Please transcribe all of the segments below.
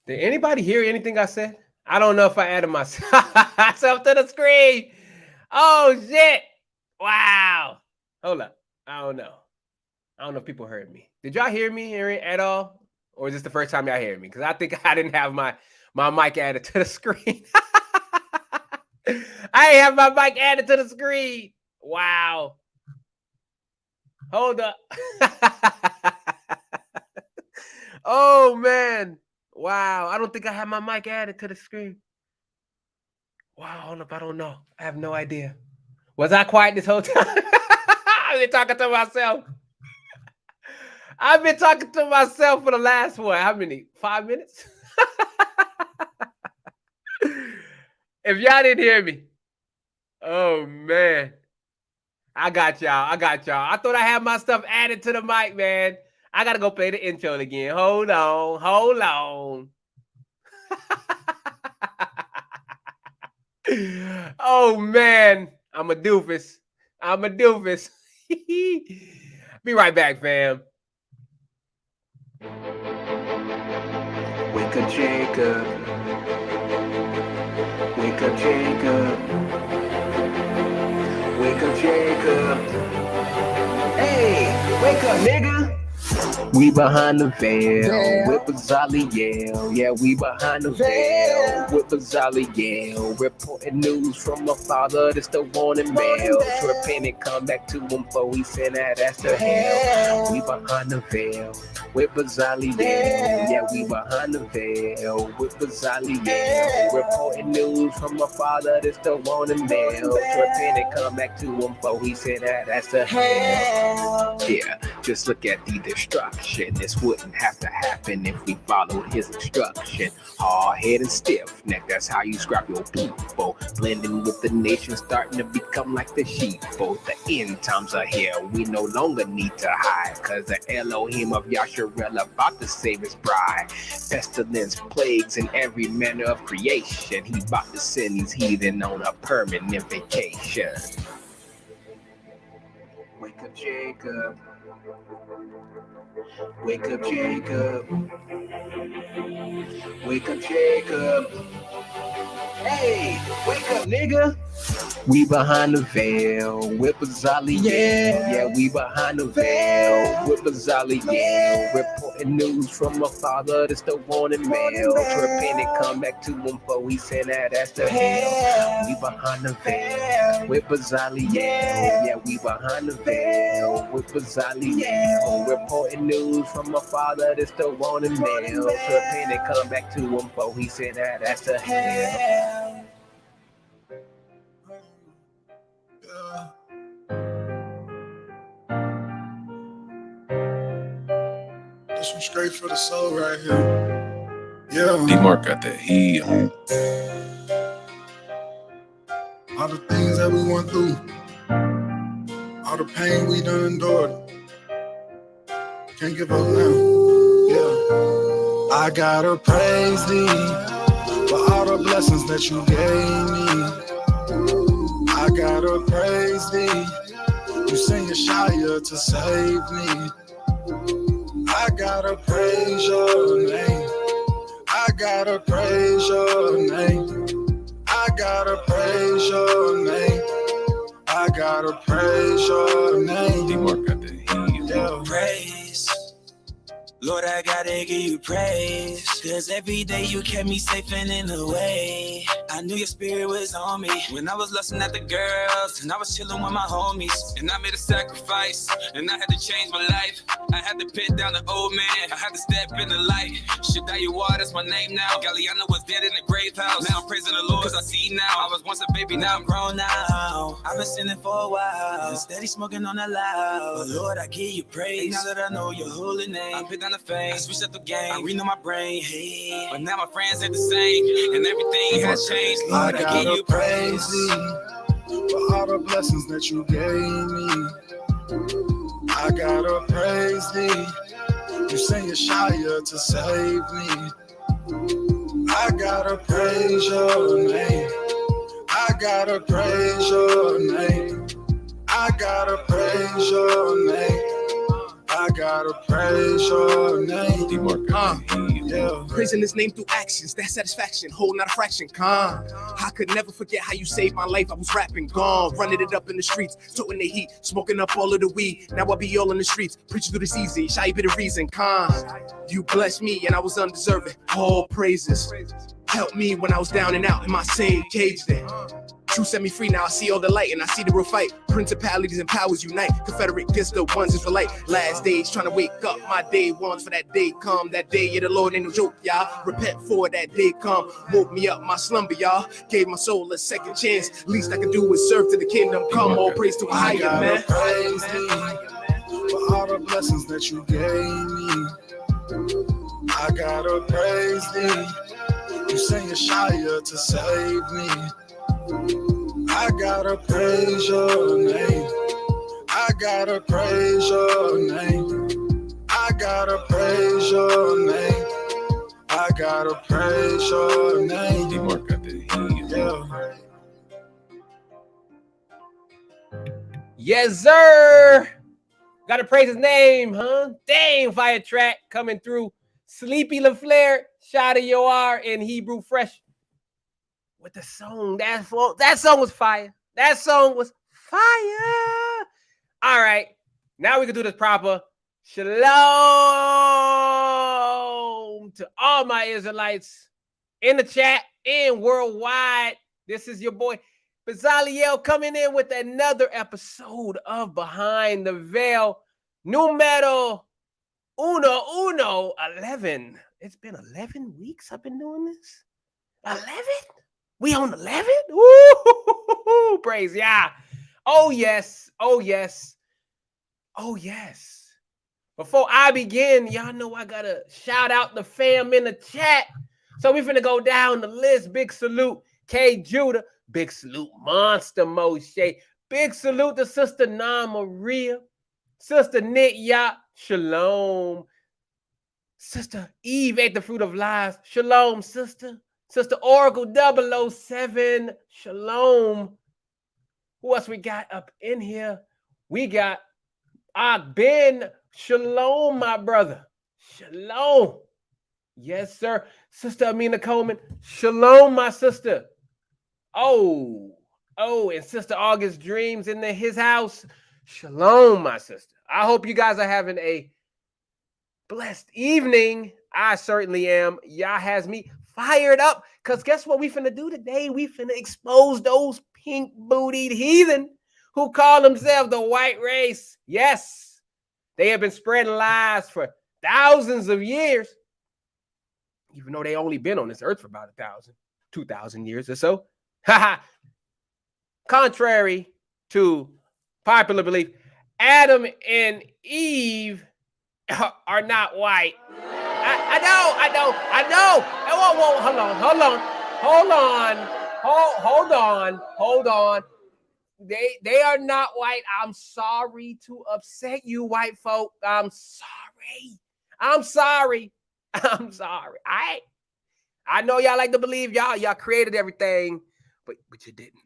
Did anybody hear anything I said? I don't know if I added myself to the screen. Oh shit! Wow. Hold up. I don't know. I don't know if people heard me. Did y'all hear me at all, or is this the first time y'all heard me? Because I think I didn't have my mic added to the screen. I ain't have my mic added to the screen. Wow. Hold up. Oh man. Wow. I don't think I have my mic added to the screen. Wow. Hold up. I don't know. I have no idea. Was I quiet this whole time? I've been talking to myself. I've been talking to myself for the last what? How many? 5 minutes? If y'all didn't hear me, oh man. I got y'all. I thought I had my stuff added to the mic, man. I gotta go play the intro again. Hold on. Oh man, I'm a doofus. Be right back, fam. Wake up, Jacob. Wake up, Jacob. Wake up, Jacob. Hey, wake up, nigga. We behind the veil with Bezale'el. Yeah, we behind the veil with Bezale'el. Reporting news from my father, this the warning bell. To repent and come back to him for he sent that ass to hell. We behind the veil with Bezale'el. Yeah, we behind the veil with Bezale'el. Reporting news from my father, this the warning bell. To repent and come back to him for he sent that ass to hell. Yeah, just look at the destruction. This wouldn't have to happen if we followed his instruction. Hard head and stiff neck, that's how you scrap your people. Blending with the nation, starting to become like the sheep. Both the end times are here, we no longer need to hide. Cause the Elohim of Yasharel about to save his bride. Pestilence, plagues, and every manner of creation. He about to send these heathen on a permanent vacation. Wake up, Jacob. Wake up, Jacob. Wake up, Jacob. Hey, wake up, nigga. We behind the veil with Bezale'el. Yeah, we behind the veil with Bezale'el. Reporting news from my father, this the warning mail. To repent and come back to him for he sent that ass to hell. We behind the veil with Bezale'el. Yeah, we behind the veil with Bezale'el. Reporting news from my father, this the warning mail. To repent and come back to him for he sent that ass to hell. This one straight for the soul right here. Yeah. D-Mark got that heat on. All the things that we went through, all the pain we done endured. Can't give up now. Yeah. I gotta praise thee for all the blessings that you gave me. I gotta praise thee. You sent Yeshaya to save me. I gotta praise your name. I gotta praise your name. I gotta praise your name. I gotta praise your name. D-Mark got that heat. Yeah. Praise, Lord, I gotta give you praise. Cause every day you kept me safe and in the way. I knew your spirit was on me when I was lusting at the girls and I was chilling with my homies. And I made a sacrifice and I had to change my life. I had to pit down the old man, I had to step in the light. Shadayuwa, that's my name now. Galliana was dead in the grave house. Now I'm praising the Lord cause I see now. I was once a baby, now I'm grown now. I've been sinning for a while, steady smoking on the loud. But Lord, I give you praise. Now that I know your holy name, I put down the fame, I switched up the game, I renew my brain. Hey, but now my friends ain't the same and everything has changed. Lord, I give you praise for all the blessings that you gave me. I gotta praise thee. You sent Yeshaya to save me. I gotta praise your name. I gotta praise your name. I gotta praise your name. I I gotta praise your name. D-Mark got the heat. Yeah. Praising his name through actions, that satisfaction, whole not a fraction, I could never forget how you saved my life. I was rapping, gone, running it up in the streets, toting the heat, smoking up all of the weed. Now I be all in the streets, preaching through this easy. Shy be the reason, you blessed me and I was undeserving. All praises. Help me when I was down and out in my same cage then. Truth set me free, now I see all the light and I see the real fight. Principalities and powers unite. Confederate against the ones Israelite. Last days trying to wake up my day ones for that day come. That day of the Lord ain't no joke, y'all. Repent for that day come. Woke me up my slumber, y'all. Gave my soul a second chance. Least I can do is serve to the kingdom come. All praise to a higher, man. Praise thee for all the blessings that you gave me. I gotta praise thee. You sent Yeshua to save me. I gotta praise your name. I gotta praise your name. I gotta praise your name. I gotta praise your name. D-Mark got the heat. Yeah. Yes, sir. Gotta praise his name, huh? Dang, fire track coming through. Sleepy LaFleur, Shada Yoar, and Hebrew Fresh. With the song, that song was fire. That song was fire. All right, now we can do this proper. Shalom to all my Israelites in the chat and worldwide. This is your boy Bezale'el coming in with another episode of Behind the Veil. Numero 11. It's been 11 weeks I've been doing this. 11? We on 11? Woo! Praise yeah. Oh yes. Oh yes. Oh yes. Before I begin, y'all know I gotta shout out the fam in the chat. So we finna go down the list. Big salute, K Judah. Big salute, Monster Moshe. Big salute to Sister Na Maria. Sister Nick Yacht. Shalom. Sister Eve ate the fruit of lies. Shalom, sister. Sister Oracle 007, shalom. Who else we got up in here? We got Ben, shalom, my brother. Shalom. Yes, sir. Sister Amina Coleman, shalom, my sister. Oh, and Sister August Dreams in his house. Shalom, my sister. I hope you guys are having a blessed evening. I certainly am. Yah has me fired up, because guess what we finna do today? We finna expose those pink-bootied heathen who call themselves the white race. Yes, they have been spreading lies for thousands of years, even though they only been on this earth for about 2,000 years or so. Contrary to popular belief, Adam and Eve are not white. I know. Whoa, hold on. They are not white. I'm sorry to upset you, white folk. I'm sorry. I know y'all like to believe y'all created everything, but you didn't.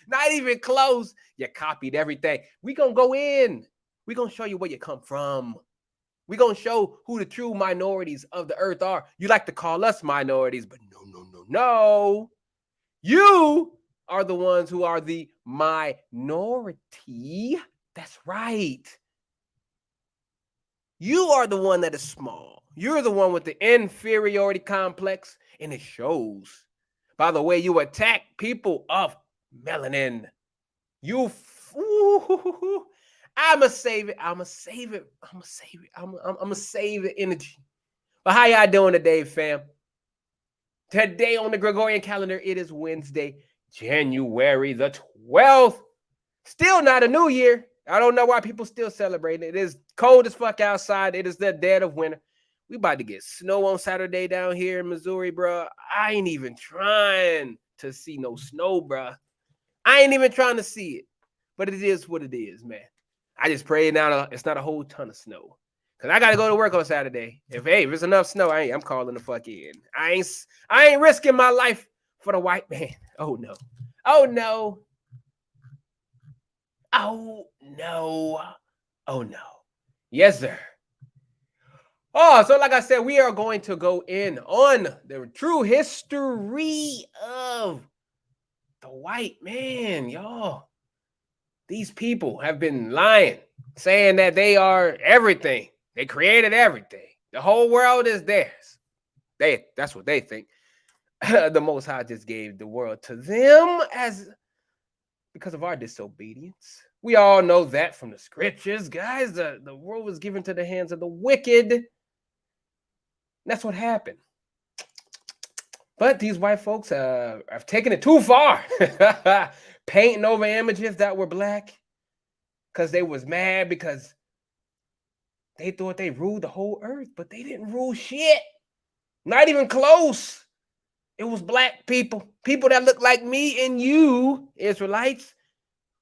Not even close. You copied everything. We gonna go in. We gonna show you where you come from. We're going to show who the true minorities of the earth are. You like to call us minorities, but no. You are the ones who are the minority. That's right. You are the one that is small. You're the one with the inferiority complex, and it shows by the way you attack people of melanin. I'ma save it. I'ma save the energy. But how y'all doing today, fam? Today on the Gregorian calendar, it is Wednesday, January the 12th. Still not a new year. I don't know why people still celebrating. It is cold as fuck outside. It is the dead of winter. We about to get snow on Saturday down here in Missouri, bro. I ain't even trying to see no snow, bro. I ain't even trying to see it. But it is what it is, man. I just pray now it's not a whole ton of snow. Cause I gotta go to work on Saturday. If it's enough snow, I'm calling the fuck in. I ain't risking my life for the white man. Oh no. Oh no. Yes, sir. Oh, so like I said, we are going to go in on the true history of the white man, y'all. These people have been lying, saying that they are everything. They created everything. The whole world is theirs. That's what they think. The Most High just gave the world to them as because of our disobedience. We all know that from the scriptures, guys. The world was given to the hands of the wicked. That's what happened. But these white folks have taken it too far, painting over images that were black because they was mad because they thought they ruled the whole earth, but they didn't rule shit. Not even close. It was black people that look like me and you, Israelites,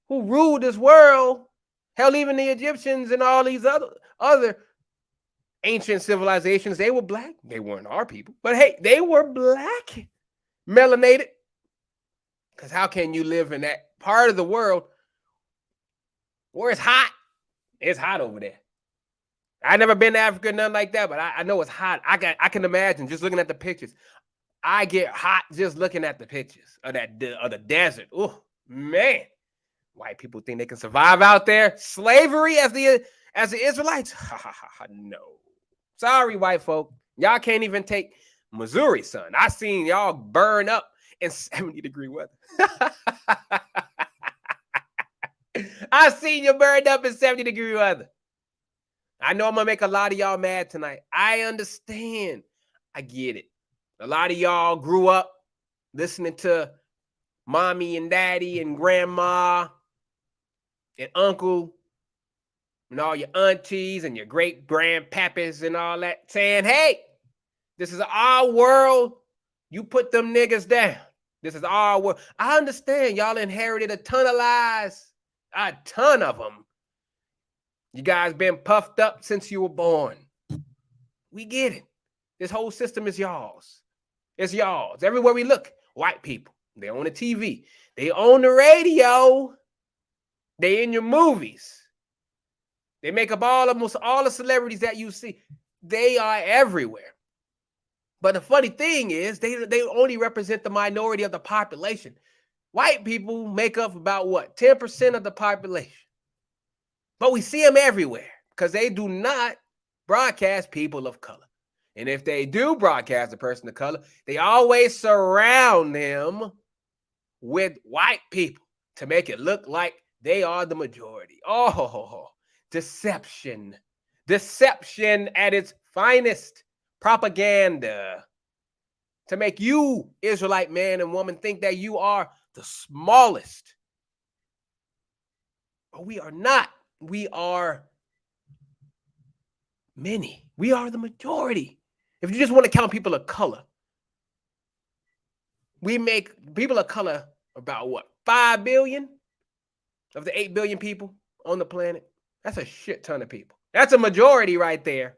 who ruled this world. Hell, even the Egyptians and all these other ancient civilizations, they were black. They weren't our people, but hey, they were black, melanated. Because how can you live in that part of the world where it's hot? It's hot over there. I never been to Africa, nothing like that, but I know it's hot. I can imagine just looking at the pictures. I get hot just looking at the pictures of the desert. Oh man, white people think they can survive out there. Slavery as the Israelites? No. Sorry, white folk. Y'all can't even take Missouri, son. I seen y'all burn up in 70-degree weather. I seen you burned up in 70-degree weather. I know I'm going to make a lot of y'all mad tonight. I understand. I get it. A lot of y'all grew up listening to mommy and daddy and grandma and uncle and all your aunties and your great grandpappys and all that saying, hey, this is our world. You put them niggas down. This is our world. I understand y'all inherited a ton of lies, a ton of them. You guys been puffed up since you were born. We get it. This whole system is y'all's. It's y'all's. Everywhere we look, white people. They own the TV. They own the radio. They in your movies. They make up almost all the celebrities that you see. They are everywhere. But the funny thing is, they only represent the minority of the population. White people make up about what? 10% of the population. But we see them everywhere because they do not broadcast people of color. And if they do broadcast a person of color, they always surround them with white people to make it look like they are the majority. Oh, deception. Deception at its finest. Propaganda. To make you, Israelite man and woman, think that you are the smallest. But we are not. We are many. We are the majority. If you just want to count people of color, we make people of color about what? 5 billion of the 8 billion people on the planet. That's a shit ton of people. That's a majority right there.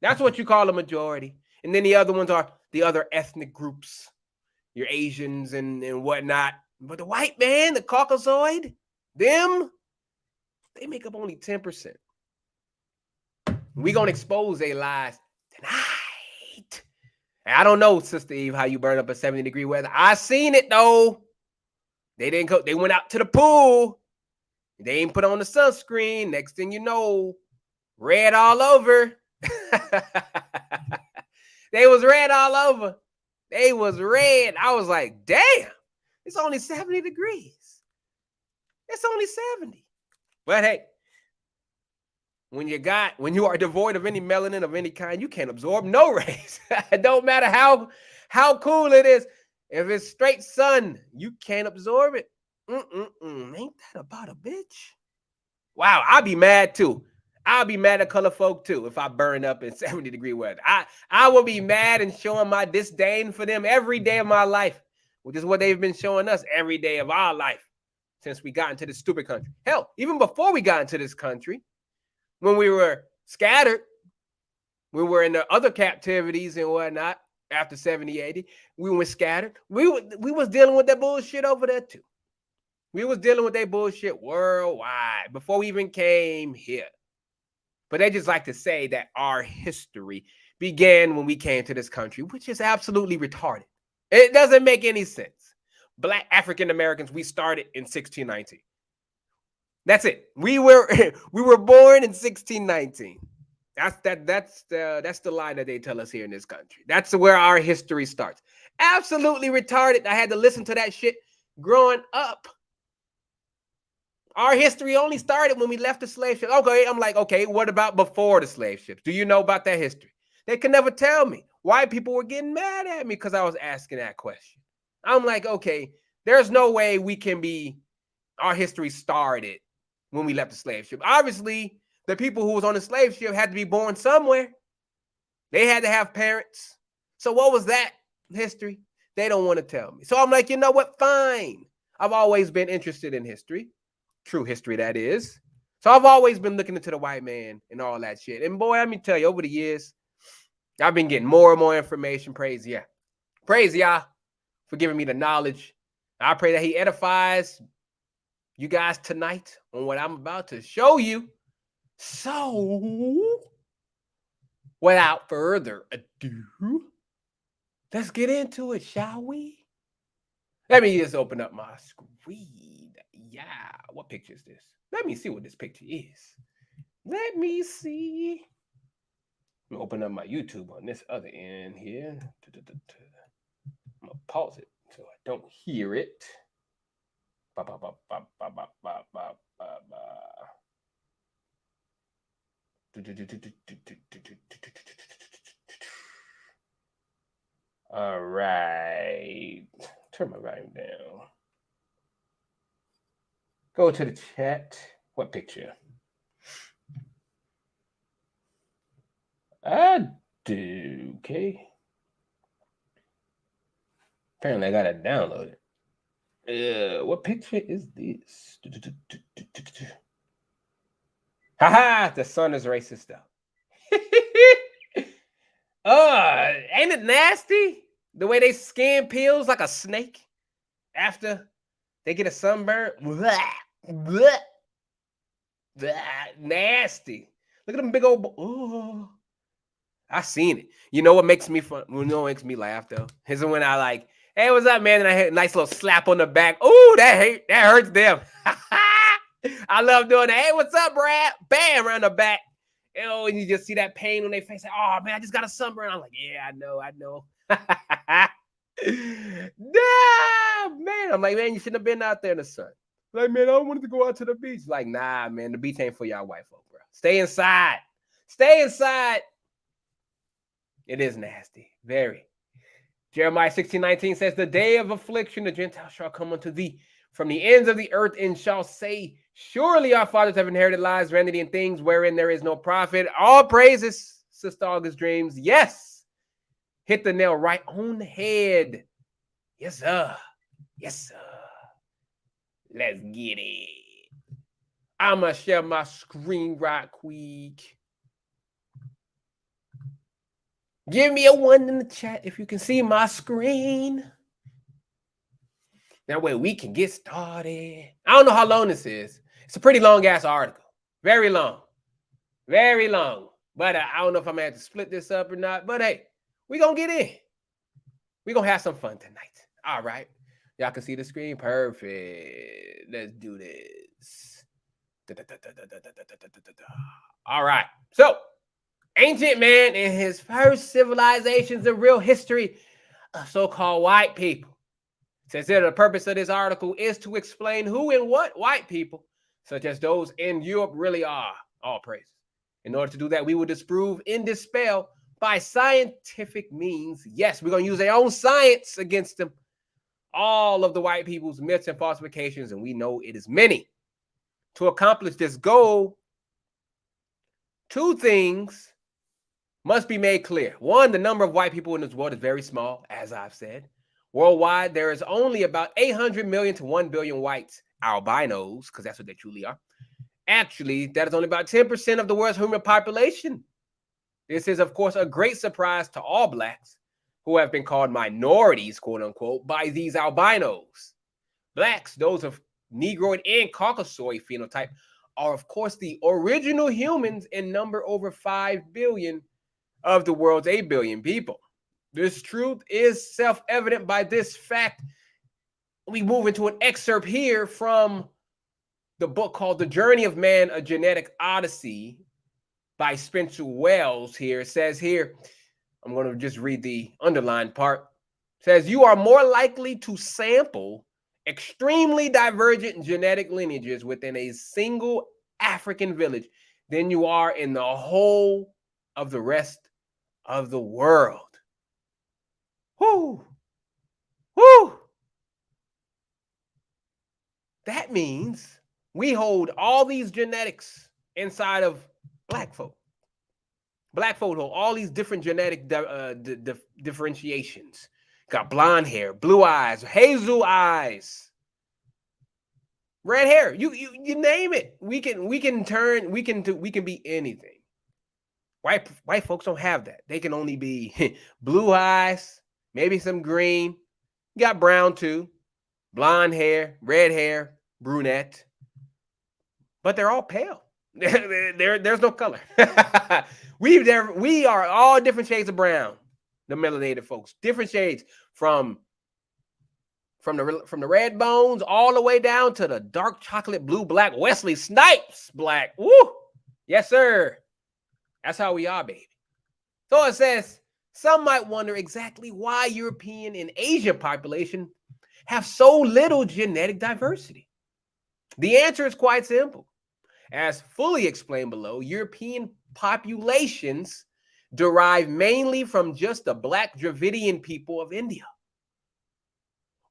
That's what you call a majority. And then the other ones are the other ethnic groups, your Asians and whatnot. But the white man, the Caucasoid, them, they make up only 10%. We're going to expose their lies tonight. And I don't know, Sister Eve, how you burn up a 70-degree weather. I seen it, though. They didn't go. They went out to the pool. They ain't put on the sunscreen. Next thing you know, red all over. They was red all over. They was red. I was like, damn, it's only 70 degrees. It's only 70. But hey, when you are devoid of any melanin of any kind, you can't absorb no rays. It don't matter how cool it is. If it's straight sun, you can't absorb it. Ain't that about a bitch? Wow, I'll be mad too. I'll be mad at color folk too if I burn up in 70-degree weather. I will be mad and showing my disdain for them every day of my life, which is what they've been showing us every day of our life since we got into this stupid country. Hell, even before we got into this country, when we were scattered, we were in the other captivities and whatnot after 70, 80, we were scattered. We was dealing with that bullshit over there too. We was dealing with that bullshit worldwide before we even came here. But they just like to say that our history began when we came to this country, which is absolutely retarded. It doesn't make any sense. Black African Americans, we started in 1619. That's it. We were born in 1619. That's the lie that they tell us here in this country. That's where our history starts. Absolutely retarded. I had to listen to that shit growing up. Our history only started when we left the slave ship. Okay, I'm like, okay, what about before the slave ships? Do you know about that history? They could never tell me. White people were getting mad at me because I was asking that question. I'm like, okay, there's no way we can be, our history started when we left the slave ship. Obviously, the people who was on the slave ship had to be born somewhere. They had to have parents. So what was that history? They don't want to tell me. So I'm like, you know what? Fine. I've always been interested in history. True history, that is. So I've always been looking into the white man and all that shit. And boy, let me tell you, over the years, I've been getting more and more information. Praise Yah. Praise Yah for giving me the knowledge. I pray that he edifies you guys tonight on what I'm about to show you. So, without further ado, let's get into it, shall we? Let me just open up my screen. Yeah, what picture is this? Let me see what this picture is. Let me see. I'm gonna open up my YouTube on this other end here. I'm gonna pause it so I don't hear it. All right. Turn my volume down. Go to the chat. What picture? I do. Okay. Apparently, I gotta download it. What picture is this? Haha! The sun is racist though. Ain't it nasty? The way they skin peels like a snake after they get a sunburn. Blah, blah, blah, nasty. Look at them big old. Oh, I seen it. You know what makes me fun? You know what makes me laugh though? Is when I like, hey, what's up, man? And I hit a nice little slap on the back. Oh, that hurts them. I love doing that. Hey, what's up, Brad? Bam, around the back. Oh, and you just see that pain on their face. Like, oh man, I just got a sunburn. I'm like, yeah, I know. Nah, man. I'm like, man, you shouldn't have been out there in the sun. Like, man, I wanted to go out to the beach. Like, nah, man, the beach ain't for y'all white folk, bro. Stay inside. Stay inside. It is nasty. Very. Jeremiah 16:19 says, the day of affliction, the Gentiles shall come unto thee from the ends of the earth and shall say, surely our fathers have inherited lies, vanity, and things wherein there is no profit. All praises, Sister August Dreams. Yes. Hit the nail right on the head. Yes, sir. Yes, sir. Let's get it. I'm going to share my screen right quick. Give me a 1 in the chat if you can see my screen. That way we can get started. I don't know how long this is. It's a pretty long-ass article. Very long. Very long. But I don't know if I'm going to have to split this up or not. But hey, we're going to get in. We're going to have some fun tonight. All right. Y'all can see the screen? Perfect. Let's do this. All right. So, ancient man in his first civilizations of real history of so-called white people. Says that the purpose of this article is to explain who and what white people, such as those in Europe, really are. All praise. In order to do that, we will disprove and dispel by scientific means. Yes, we're going to use our own science against them. All of the white people's myths and falsifications, and we know it is many. To accomplish this goal, two things must be made clear. One, the number of white people in this world is very small, as I've said. Worldwide, there is only about 800 million to 1 billion whites, albinos, because that's what they truly are. Actually, that is only about 10% of the world's human population. This is, of course, a great surprise to all blacks who have been called minorities, quote unquote, by these albinos. Blacks, those of Negroid and Caucasoid phenotype, are, of course, the original humans and number over 5 billion of the world's 8 billion people. This truth is self-evident by this fact. We move into an excerpt here from the book called The Journey of Man, A Genetic Odyssey by Spencer Wells. Here it says here, I'm going to just read the underlined part. It says, you are more likely to sample extremely divergent genetic lineages within a single African village than you are in the whole of the rest of the world. Whoo! Whoo! That means we hold all these genetics inside of black folk. Black folk hold all these different genetic differentiations. Got blonde hair, blue eyes, hazel eyes, red hair. You name it. We can be anything. White folks don't have that. They can only be blue eyes, maybe some green. You got brown too, blonde hair, red hair, brunette. But they're all pale. There's no color. We are all different shades of brown. The melanated folks, different shades from the red bones all the way down to the dark chocolate blue black Wesley Snipes black. Woo! Yes, sir. That's how we are, baby. So it says, some might wonder exactly why European and Asian population have so little genetic diversity. The answer is quite simple. As fully explained below, European populations derive mainly from just the Black Dravidian people of India,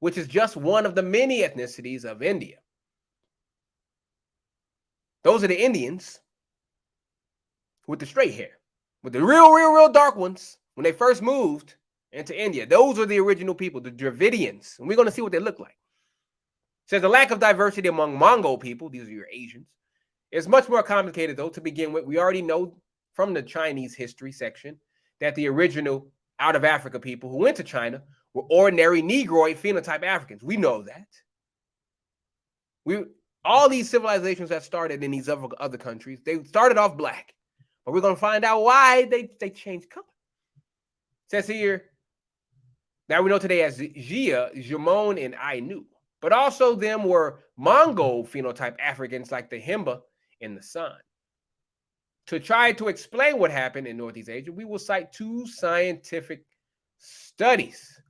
which is just one of the many ethnicities of India. Those are the Indians with the straight hair, with the real dark ones. When they first moved into India, those were the original people, the Dravidians. And we're going to see what they look like. It says the lack of diversity among Mongol people, these are your Asians, is much more complicated, though, to begin with. We already know from the Chinese history section that the original out of Africa people who went to China were ordinary Negroid phenotype Africans. We know that. All these civilizations that started in these other countries, they started off black. But we're going to find out why they changed color. It says here, now we know today as Jia, Jumon, and Ainu. But also them were Mongol phenotype Africans like the Himba and the San. To try to explain what happened in Northeast Asia, we will cite two scientific studies.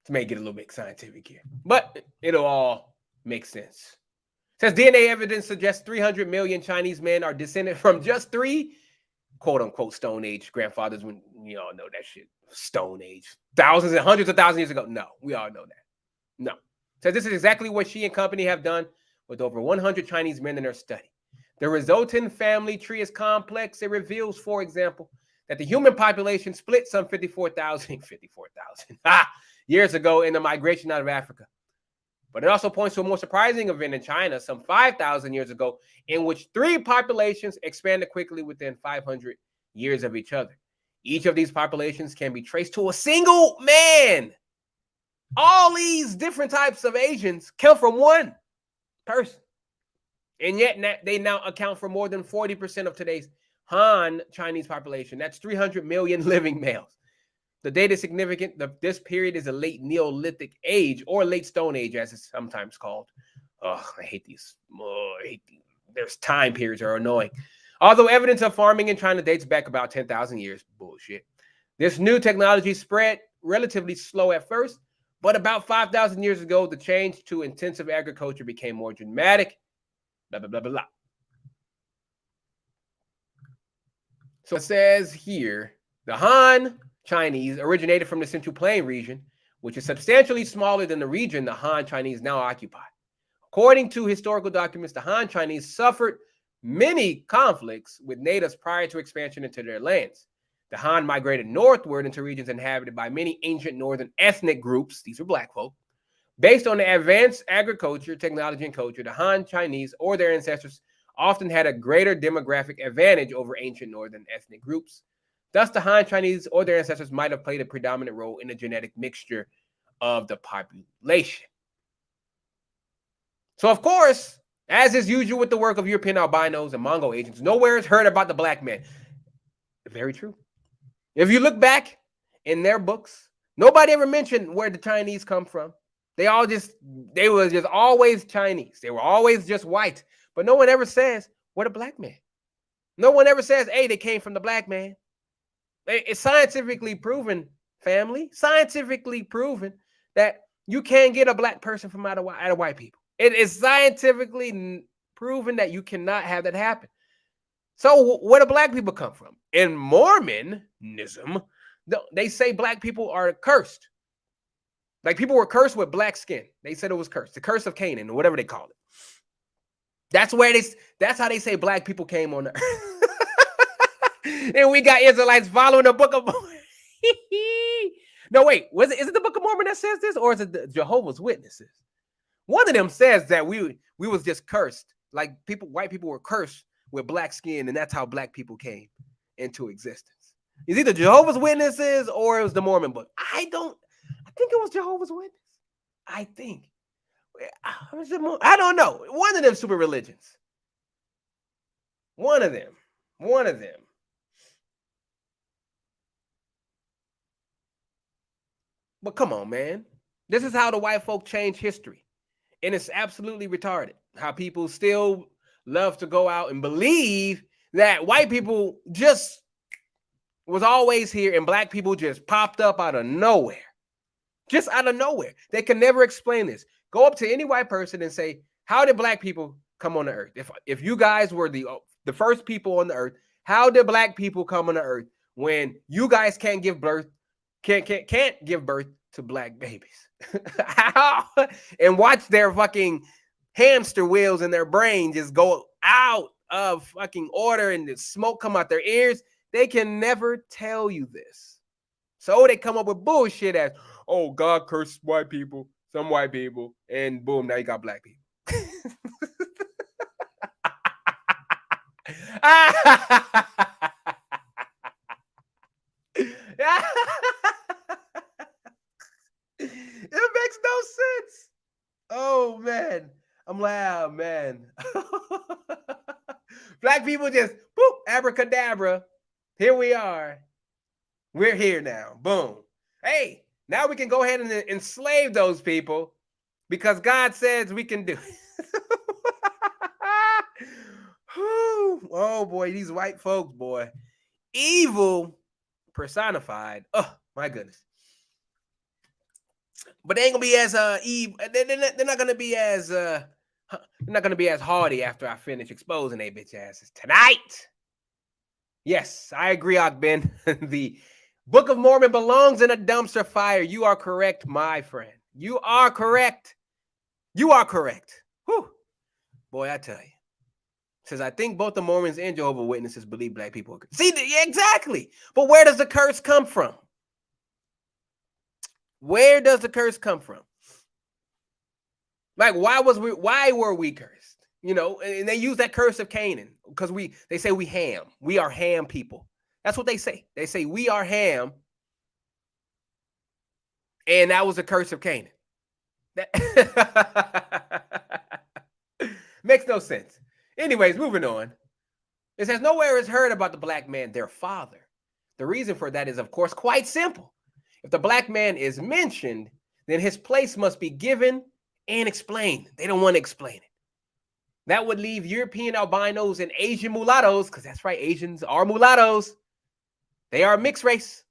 To make it a little bit scientific here, but it'll all make sense. It says DNA evidence suggests 300 million Chinese men are descended from just 3 quote-unquote Stone Age grandfathers. When you all know that shit, Stone Age, thousands and hundreds of thousands of years ago. No, we all know that. No. It says this is exactly what she and company have done with over 100 Chinese men in their study. The resultant family tree is complex. It reveals, for example, that the human population split some 54,000 years ago in the migration out of Africa. But it also points to a more surprising event in China some 5,000 years ago, in which 3 populations expanded quickly within 500 years of each other. Each of these populations can be traced to a single man. All these different types of Asians come from one person. And yet they now account for more than 40% of today's Han Chinese population. That's 300 million living males. The data is significant. This period is a late Neolithic age, or late Stone Age, as it's sometimes called. Oh, I hate these. There's time periods are annoying. Although evidence of farming in China dates back about 10,000 years. Bullshit. This new technology spread relatively slow at first, but about 5,000 years ago, the change to intensive agriculture became more dramatic. Blah, blah, blah, blah, blah. So it says here, the Han Chinese originated from the Central Plain region, which is substantially smaller than the region the Han Chinese now occupy. According to historical documents, the Han Chinese suffered many conflicts with natives prior to expansion into their lands. The Han migrated northward into regions inhabited by many ancient northern ethnic groups. These are black folk. Based on the advanced agriculture, technology, and culture, the Han Chinese or their ancestors often had a greater demographic advantage over ancient northern ethnic groups. Thus, the Han Chinese or their ancestors might have played a predominant role in the genetic mixture of the population. So, of course, As is usual with the work of European albinos and Mongol agents, nowhere is heard about the black man. Very true. If you look back in their books, nobody ever mentioned where the Chinese come from. They were just always Chinese. They were always just white. But no one ever says, what a black man. No one ever says, hey, they came from the black man. It's scientifically proven, family, scientifically proven that you can't get a black person from out of white people. It is scientifically proven that you cannot have that happen. So where do black people come from? In Mormonism, they say black people are cursed. Like people were cursed with black skin. They said it was cursed. The curse of Canaan, or whatever they call it. That's how they say black people came on the earth. And we got Israelites following the Book of Mormon. No, wait, is it the Book of Mormon that says this, or is it the Jehovah's Witnesses? One of them says that we was just cursed. Like white people were cursed with black skin, and that's how black people came into existence. It's either Jehovah's Witnesses or it was the Mormon book. I think it was Jehovah's Witness. I think. I don't know. One of them super religions. One of them. But come on, man. This is how the white folk change history. And it's absolutely retarded how people still love to go out and believe that white people just was always here and black people just popped up out of nowhere. Just out of nowhere. They can never explain this. Go up to any white person and say, how did black people come on the earth? If you guys were the first people on the earth, how did black people come on the earth when you guys can't give birth to black babies? How? And watch their fucking hamster wheels in their brain just go out of fucking order and the smoke come out their ears. They can never tell you this. So they come up with bullshit as, oh, God cursed white people, some white people, and boom, now you got black people. It makes no sense. Oh, man. I'm like, oh, man. Black people just, boop, abracadabra. Here we are. We're here now. Boom. Hey, now we can go ahead and enslave those people because God says we can do it. Oh, boy, these white folks, boy. Evil personified. Oh, my goodness. But they ain't gonna be as evil. They're not gonna be as hardy after I finish exposing they bitch asses tonight. Yes, I agree, Ogben. The Book of Mormon belongs in a dumpster fire. You are correct, my friend. You are correct. You are correct. Whew. Boy, I tell you. Says, I think both the Mormons and Jehovah's Witnesses believe black people are cursed. See, exactly. But where does the curse come from? Where does the curse come from? Like, why were we cursed? You know, and they use that curse of Canaan because they say we Ham. We are Ham people. That's what they say. They say we are Ham. And that was the curse of Canaan. Makes no sense. Anyways, moving on. It says nowhere is heard about the black man, their father. The reason for that is, of course, quite simple. If the black man is mentioned, then his place must be given and explained. They don't want to explain it. That would leave European albinos and Asian mulattoes, because that's right, Asians are mulattoes. They are mixed race,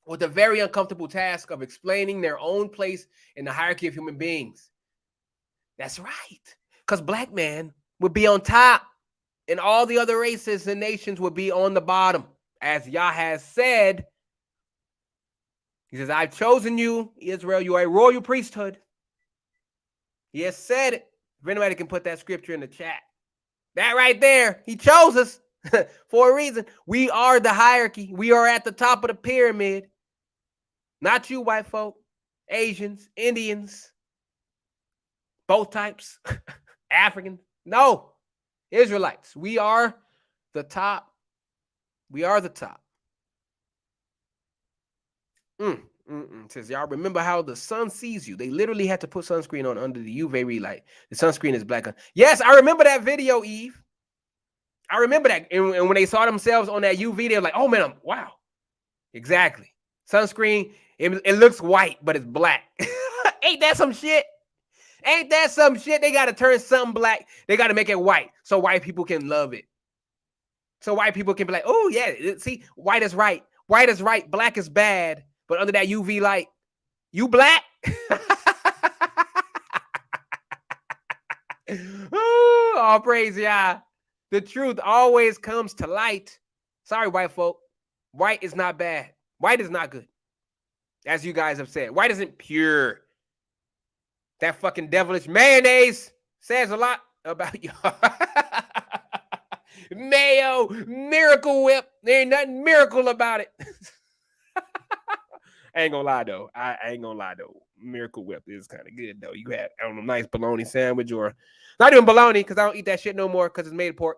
with the very uncomfortable task of explaining their own place in the hierarchy of human beings. That's right, because black man would be on top, and all the other races and nations would be on the bottom. As Yah has said, he says, I've chosen you, Israel, you are a royal priesthood. He has said it. If anybody can put that scripture in the chat. That right there, he chose us for a reason. We are the hierarchy. We are at the top of the pyramid. Not you, white folk, Asians, Indians, both types, African. No, Israelites. We are the top. We are the top. Says, y'all remember how the sun sees you? They literally had to put sunscreen on under the UV light. The sunscreen is black. Yes, I remember that video, Eve. I remember that. And when they saw themselves on that UV, they were like, oh, man, wow. Exactly. Sunscreen, it looks white, but it's black. Ain't that some shit? Ain't that some shit? They got to turn something black. They got to make it white so white people can love it. So white people can be like, oh, yeah, see, white is right. White is right. Black is bad. But under that UV light, you black? Ooh, all praise, yeah. The truth always comes to light. Sorry, white folk. White is not bad. White is not good. As you guys have said, white isn't pure. That fucking devilish mayonnaise says a lot about y'all. Mayo, Miracle Whip. There ain't nothing miracle about it. I ain't gonna lie though. I ain't gonna lie though. Miracle Whip is kind of good though. You have a nice bologna sandwich, or not even bologna because I don't eat that shit no more because it's made of pork.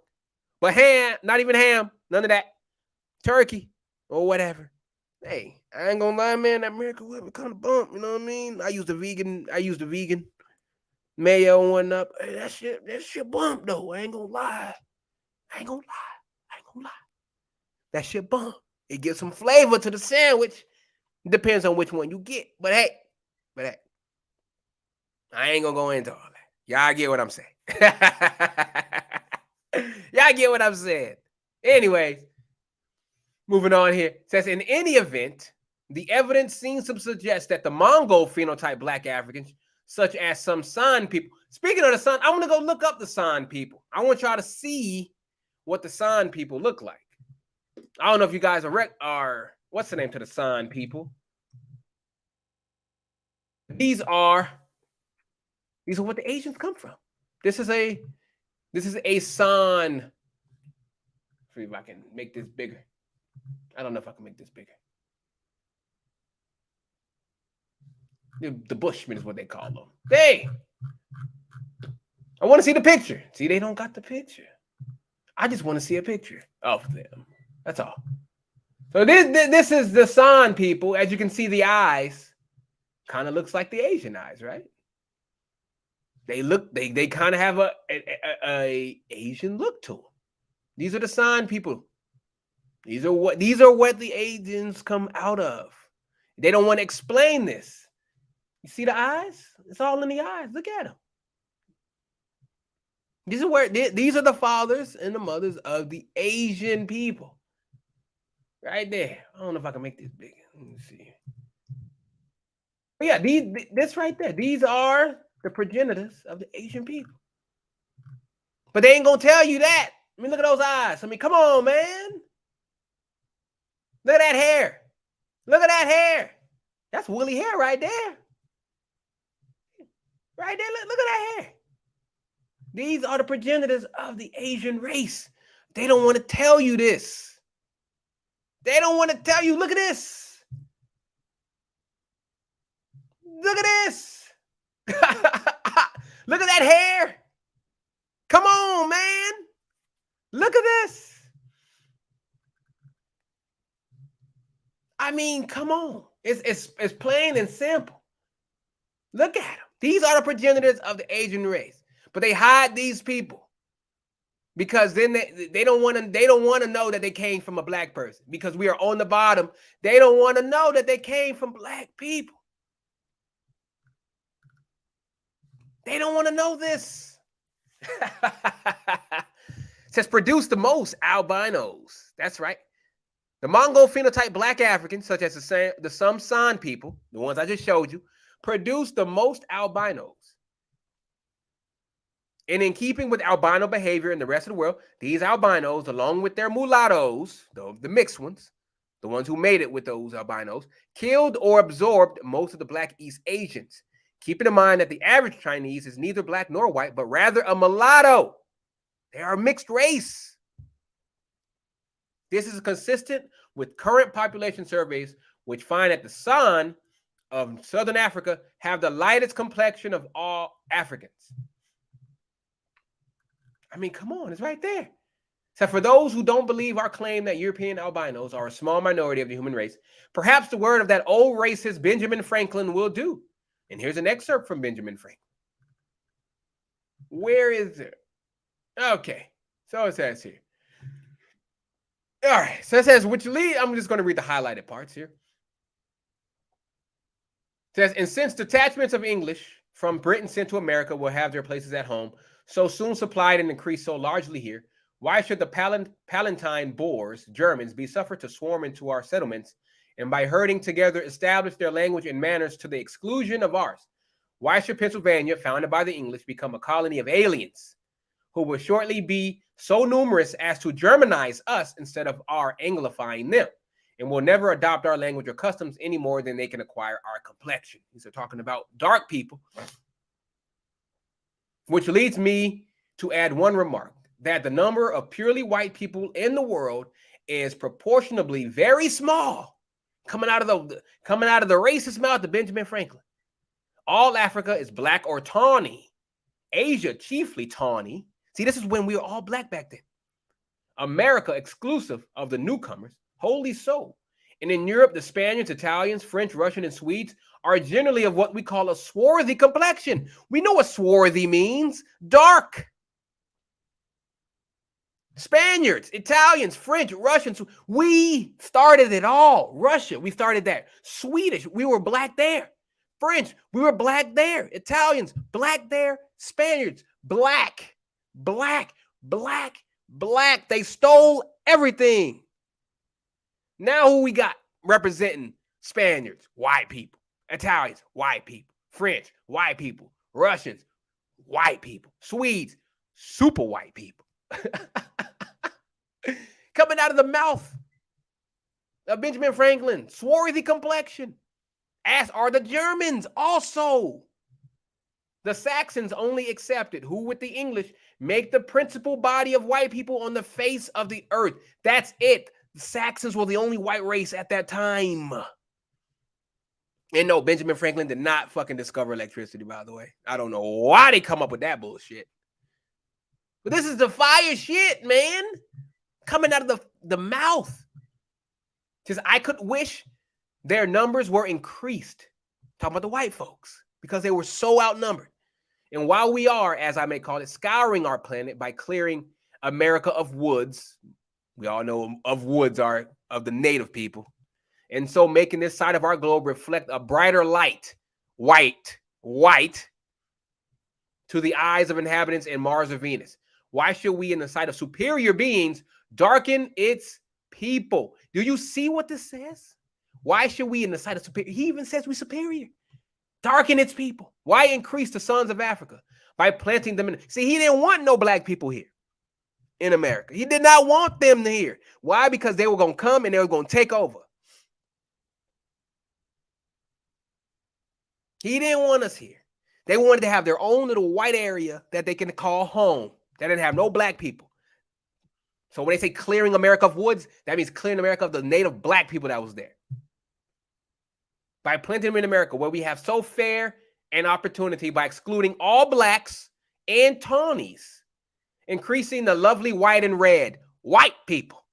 But ham, not even ham, none of that. Turkey or whatever. Hey, I ain't gonna lie, man. That Miracle Whip is kind of bump. You know what I mean? I used the vegan mayo and whatnot. Hey, that shit bump though. I ain't gonna lie. That shit bump. It gives some flavor to the sandwich. Depends on which one you get. But hey, I ain't gonna go into all that. Y'all get what I'm saying. Y'all get what I'm saying. Anyways, moving on here. It says, in any event, the evidence seems to suggest that the Mongol phenotype black Africans, such as some San people. Speaking of the San, I want to go look up the San people. I want y'all to see what the San people look like. I don't know if you guys are what's the name to the San people? These are what the Asians come from. This is a San. See if I can make this bigger. I don't know if I can make this bigger. The Bushmen is what they call them. Hey, I want to see the picture. See, they don't got the picture. I just want to see a picture of them. That's all. So this is the San people. As you can see, the eyes kind of looks like the Asian eyes, right? They kind of have a Asian look to them. These are the San people. These are what the Asians come out of. They don't want to explain this. You see the eyes? It's all in the eyes. Look at them. These are the fathers and the mothers of the Asian people. Right there. I don't know if I can make this bigger. Let me see. But yeah, this right there. These are the progenitors of the Asian people. But they ain't gonna tell you that. I mean, look at those eyes. I mean, come on, man. Look at that hair. Look at that hair. That's woolly hair right there. Right there. Look at that hair. These are the progenitors of the Asian race. They don't want to tell you this. They don't want to tell you. Look at this. Look at this. Look at that hair. Come on, man. Look at this. I mean, come on. It's plain and simple. Look at them. These are the progenitors of the Asian race. But they hide these people because then they don't want to know that they came from a black person because we are on the bottom. They don't want to know that they came from black people. They don't want to know this. It says produce the most albinos. That's right. The Mongol phenotype black Africans, such as the some San people, the ones I just showed you, produce the most albinos. And in keeping with albino behavior in the rest of the world, these albinos, along with their mulattoes, the mixed ones, the ones who made it with those albinos, killed or absorbed most of the black East Asians. Keeping in mind that the average Chinese is neither black nor white, but rather a mulatto. They are a mixed race. This is consistent with current population surveys, which find that the San of Southern Africa have the lightest complexion of all Africans. I mean, come on, it's right there. So for those who don't believe our claim that European albinos are a small minority of the human race, perhaps the word of that old racist Benjamin Franklin will do. And here's an excerpt from Benjamin Franklin. Where is it? Okay, so it says here. All right, so it says, which lead, I'm just going to read the highlighted parts here. It says, and since detachments of English from Britain sent to America will have their places at home, so soon supplied and increased so largely here, why should the Palatine Boers, Germans, be suffered to swarm into our settlements and by herding together establish their language and manners to the exclusion of ours? Why should Pennsylvania, founded by the English, become a colony of aliens who will shortly be so numerous as to Germanize us instead of our Anglifying them, and will never adopt our language or customs any more than they can acquire our complexion? These are talking about dark people. Which leads me to add one remark, that the number of purely white people in the world is proportionably very small, coming out of the racist mouth of Benjamin Franklin. All Africa is black or tawny. Asia chiefly tawny. See, this is when we were all black back then. America exclusive of the newcomers, wholly so. And in Europe, the Spaniards, Italians, French, Russian, and Swedes are generally of what we call a swarthy complexion. We know what swarthy means. Dark. Spaniards, Italians, French, Russians, we started it all. Russia, we started that. Swedish, we were black there. French, we were black there. Italians, black there. Spaniards, black, black, black, black. They stole everything. Now who we got representing Spaniards? White people. Italians, white people. French, white people. Russians, white people. Swedes, super white people. Coming out of the mouth of Benjamin Franklin, swarthy complexion, as are the Germans also. The Saxons only accepted, who with the English make the principal body of white people on the face of the earth. That's it. The Saxons were the only white race at that time. And no, Benjamin Franklin did not fucking discover electricity, by the way. I don't know why they come up with that bullshit. But this is the fire shit, man. Coming out of the mouth. Because I could wish their numbers were increased. Talking about the white folks. Because they were so outnumbered. And while we are, as I may call it, scouring our planet by clearing America of woods, we all know of woods are of the native people, and so making this side of our globe reflect a brighter light, white, to the eyes of inhabitants in Mars or Venus. Why should we, in the sight of superior beings, darken its people? Do you see what this says? Why should we, in the sight of superior, he even says we're superior, darken its people? Why increase the sons of Africa? By planting them in. See, he didn't want no black people here in America. He did not want them here. Why? Because they were going to come and they were going to take over. He didn't want us here. They wanted to have their own little white area that they can call home. They didn't have no black people. So when they say clearing America of woods, that means clearing America of the native black people that was there. By planting them in America, where we have so fair an opportunity, by excluding all blacks and tawnies, increasing the lovely white and red, white people.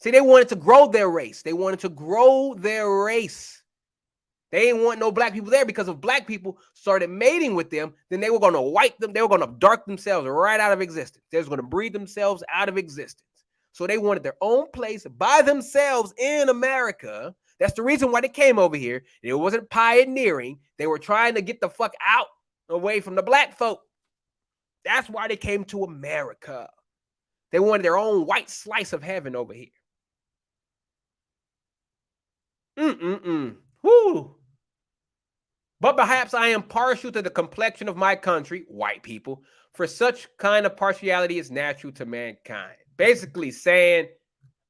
See, they wanted to grow their race. They wanted to grow their race. They didn't want no black people there, because if black people started mating with them, then they were going to wipe them. They were going to dark themselves right out of existence. They were going to breed themselves out of existence. So they wanted their own place by themselves in America. That's the reason why they came over here. It wasn't pioneering. They were trying to get the fuck out, away from the black folk. That's why they came to America. They wanted their own white slice of heaven over here. Whoo. But perhaps I am partial to the complexion of my country, white people, for such kind of partiality is natural to mankind. Basically saying,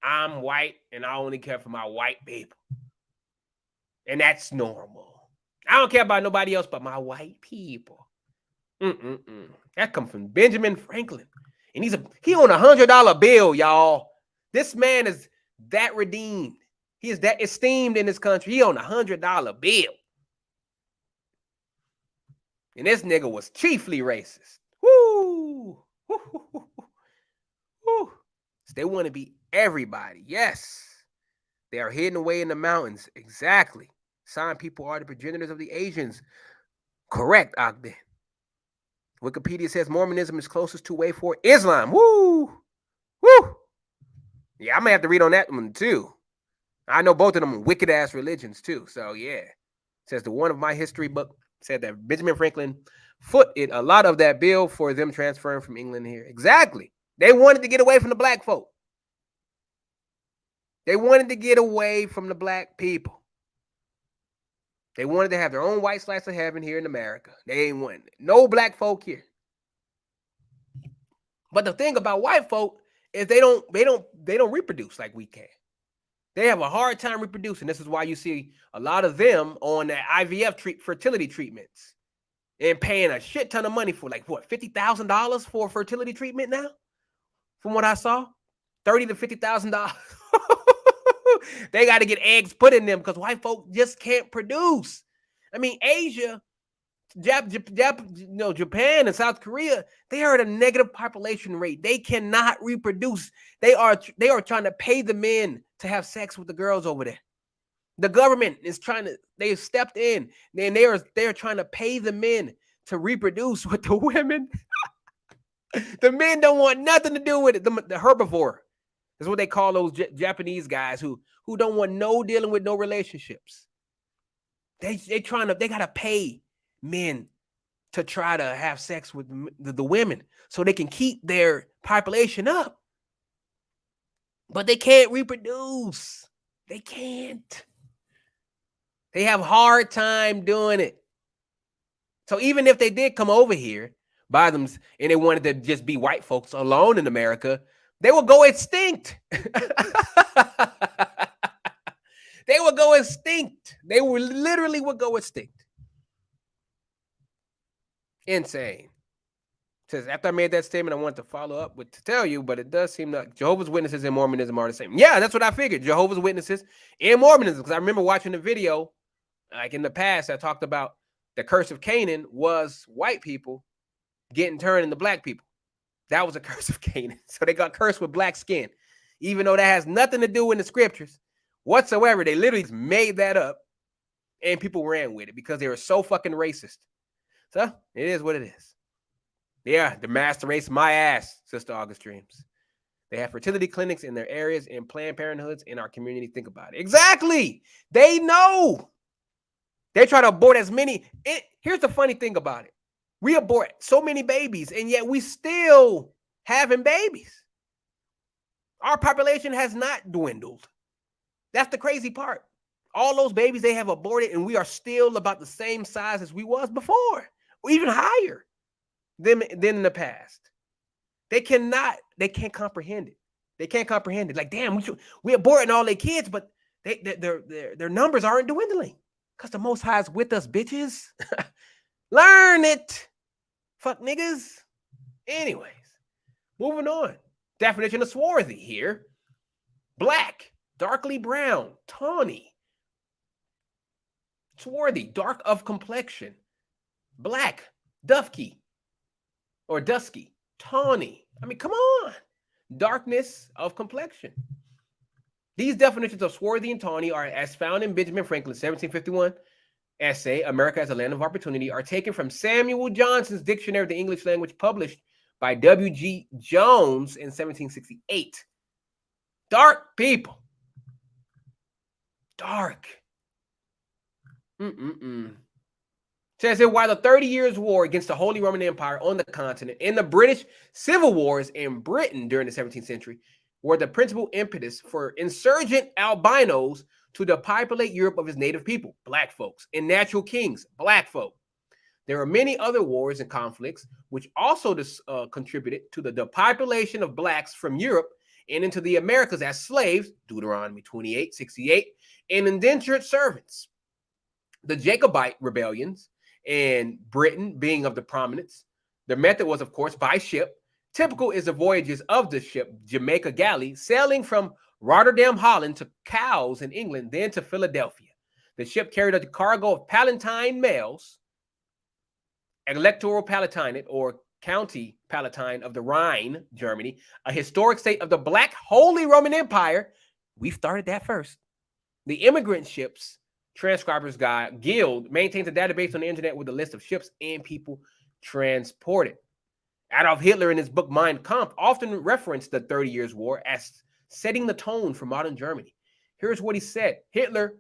I'm white and I only care for my white people. And that's normal. I don't care about nobody else but my white people. That comes from Benjamin Franklin. And he on $100 bill, y'all. This man is that redeemed. He is that esteemed in this country. He on $100 bill. And this nigga was chiefly racist. Woo! Woo! They want to be everybody. Yes. They are hidden away in the mountains. Exactly. San people are the progenitors of the Asians. Correct, Ogden. Wikipedia says Mormonism is closest to way for Islam. Woo! Woo! Yeah, I may have to read on that one too. I know both of them wicked ass religions too. So yeah. It says the one of my history book said that Benjamin Franklin footed a lot of that bill for them transferring from England here. Exactly. They wanted to get away from the black folk. They wanted to get away from the black people. They wanted to have their own white slice of heaven here in America. They ain't wanting no black folk here. But the thing about white folk is they don't reproduce like we can. They have a hard time reproducing. This is why you see a lot of them on that IVF fertility treatments and paying a shit ton of money for like what, $50,000 for fertility treatment now? From what I saw, $30,000 to $50,000. They got to get eggs put in them because white folk just can't produce. I mean, Asia, Japan and South Korea, they are at a negative population rate. They cannot reproduce. They are trying to pay the men to have sex with the girls over there. The government is they've stepped in and they're trying to pay the men to reproduce with the women. The men don't want nothing to do with it. The herbivore is what they call those Japanese guys who don't want no dealing with no relationships. They gotta pay men to try to have sex with the women so they can keep their population up. But they can't reproduce. They can't. They have a hard time doing it. So even if they did come over here by them and they wanted to just be white folks alone in America, they will go extinct. They will go extinct. They will literally go extinct. Insane. Says, after I made that statement, I wanted to follow up to tell you, but it does seem like Jehovah's Witnesses and Mormonism are the same. Yeah, that's what I figured. Jehovah's Witnesses and Mormonism. Because I remember watching the video, like in the past, I talked about the curse of Canaan was white people getting turned into black people. That was a curse of Canaan. So they got cursed with black skin. Even though that has nothing to do in the scriptures whatsoever. They literally made that up and people ran with it because they were so fucking racist. So it is what it is. Yeah, the master race, my ass, Sister August Dreams. They have fertility clinics in their areas and Planned Parenthoods in our community. Think about it. Exactly. They know. They try to abort as many. Here's the funny thing about it. We abort so many babies, and yet we still having babies. Our population has not dwindled. That's the crazy part. All those babies they have aborted, and we are still about the same size as we was before, or even higher than in the past. They can't comprehend it. They can't comprehend it. Like, damn, we aborting all their kids, but their numbers aren't dwindling because the Most High is with us, bitches. Learn it. Fuck niggas. Anyways, moving on. Definition of swarthy here. Black, darkly brown, tawny. Swarthy, dark of complexion. Black, dusky, or dusky, tawny. I mean, come on. Darkness of complexion. These definitions of swarthy and tawny are as found in Benjamin Franklin's 1751 essay, America as a Land of Opportunity, are taken from Samuel Johnson's Dictionary of the English Language published by W.G. Jones in 1768. Dark people. Dark. Says here, while the 30 Years' War against the Holy Roman Empire on the continent and the British Civil Wars in Britain during the 17th century were the principal impetus for insurgent albinos to depopulate Europe of its native people, black folks, and natural kings, black folk. There are many other wars and conflicts which also contributed to the depopulation of blacks from Europe and into the Americas as slaves, Deuteronomy 28:68, and indentured servants. The Jacobite rebellions in Britain being of the prominence. The method was, of course, by ship. Typical is the voyages of the ship Jamaica Galley, sailing from Rotterdam, Holland to Cowes in England, then to Philadelphia. The ship carried a cargo of Palatine males, electoral Palatinate or County Palatine of the Rhine, Germany, a historic state of the Black Holy Roman Empire. We started that first. The Immigrant Ships Transcribers Guild maintains a database on the internet with a list of ships and people transported. Adolf Hitler, in his book Mein Kampf, often referenced the 30 Years' War as setting the tone for modern Germany. Here's what he said. Hitler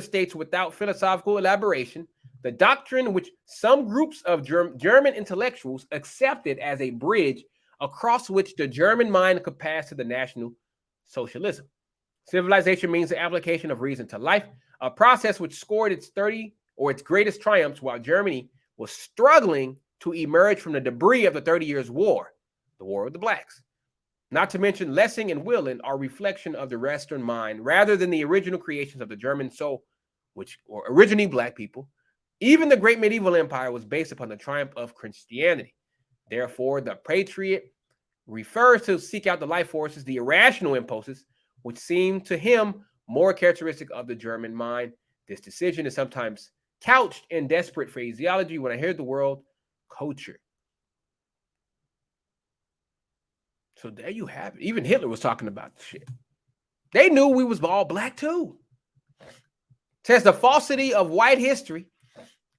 states, without philosophical elaboration, the doctrine which some groups of German intellectuals accepted as a bridge across which the German mind could pass to the National Socialism. Civilization means the application of reason to life, a process which scored its greatest triumphs while Germany was struggling to emerge from the debris of the 30 Years' War, the War of the Blacks. Not to mention Lessing and Willen are reflection of the Western mind rather than the original creations of the German soul, which were originally Black people. Even the great medieval empire was based upon the triumph of Christianity. Therefore, the patriot refers to seek out the life forces, the irrational impulses, which seem to him more characteristic of the German mind. This decision is sometimes couched in desperate phraseology when I hear the word culture. So there you have it. Even Hitler was talking about the shit. They knew we was all Black too. It says the falsity of white history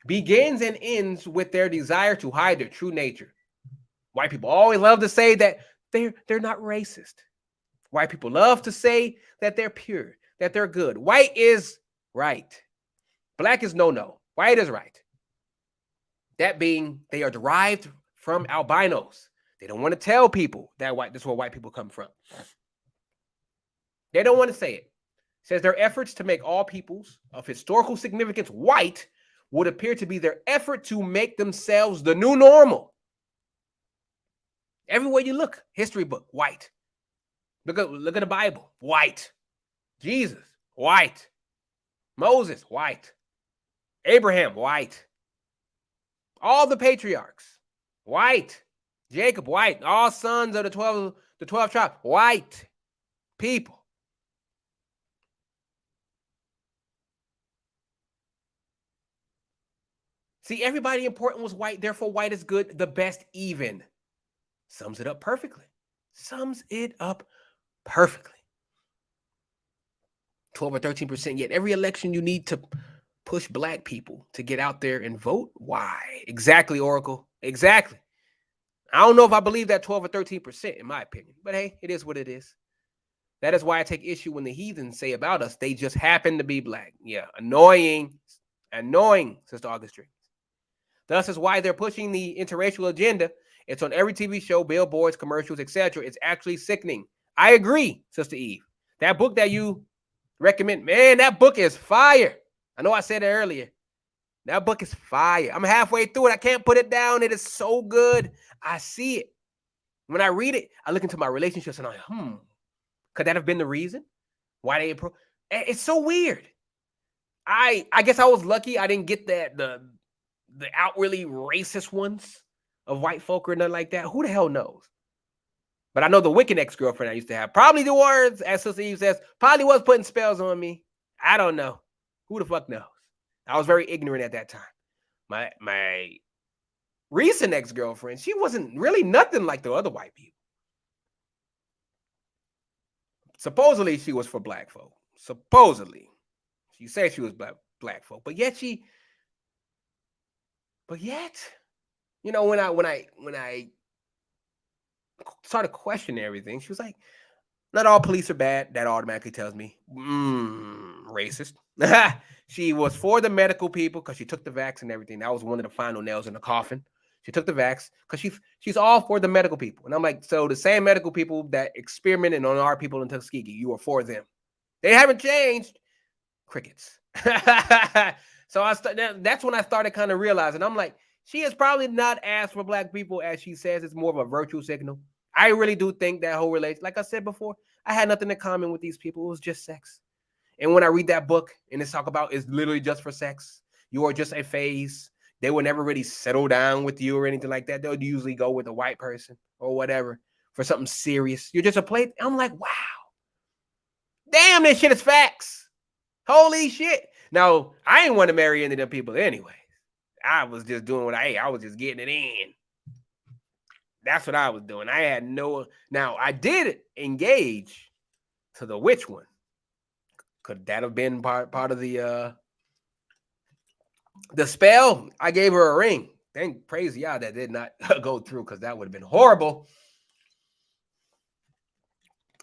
begins and ends with their desire to hide their true nature. White people always love to say that they're not racist. White people love to say that they're pure, that they're good. White is right. Black is no. White is right. That being, they are derived from albinos. They don't want to tell people that this is where white people come from. They don't want to say it. It says their efforts to make all peoples of historical significance white would appear to be their effort to make themselves the new normal. Everywhere you look, history book, white. Look at the Bible, white. Jesus, white. Moses, white. Abraham, white. All the patriarchs, white. Jacob, white. All sons of the 12 tribes, white people. See, everybody important was white, therefore white is good, the best even. Sums it up perfectly. 12 or 13%, yet every election you need to push Black people to get out there and vote. Why? Exactly, Oracle. Exactly. I don't know if I believe that 12 or 13%, in my opinion, but hey, it is what it is. That is why I take issue when the heathens say about us, they just happen to be Black. Yeah, annoying, Sister Augustine. Thus is why they're pushing the interracial agenda. It's on every TV show, billboards, commercials, etc. It's actually sickening. I agree, Sister Eve. That book that you recommend, man, that book is fire. I know I said it earlier. That book is fire. I'm halfway through it. I can't put it down. It is so good. I see it. When I read it, I look into my relationships and I'm like, could that have been the reason why they it's so weird. I guess I was lucky I didn't get the outwardly racist ones of white folk or nothing like that. Who the hell knows? But I know the wicked ex-girlfriend I used to have, probably the words, as Sister Eve says, probably was putting spells on me. I don't know. Who the fuck knows? I was very ignorant at that time. My recent ex-girlfriend, she wasn't really nothing like the other white people. Supposedly she was for Black folk. Supposedly. She said she was black folk. But yet, you know, when I started questioning everything, she was like, not all police are bad. That automatically tells me, racist. She was for the medical people because she took the vax and everything. That was one of the final nails in the coffin. She took the vax because she's all for the medical people. And I'm like, so the same medical people that experimented on our people in Tuskegee, you are for them. They haven't changed. Crickets. So that's when I started kind of realizing, I'm like, she is probably not as for Black people as she says. It's more of a virtue signal. I really do think that whole relation, like I said before, I had nothing in common with these people. It was just sex. And when I read that book and it's talk about it's literally just for sex, you are just a phase. They will never really settle down with you or anything like that. They'll usually go with a white person or whatever for something serious. You're just a play. I'm like, wow. Damn, this shit is facts. Holy shit. Now, I didn't want to marry any of them people anyway. I was just doing what I was just getting it in. That's what I was doing. I had no. Now I did engage to the witch one. Could that have been part of the spell? I gave her a ring. Thank praise y'all that did not go through, because that would have been horrible.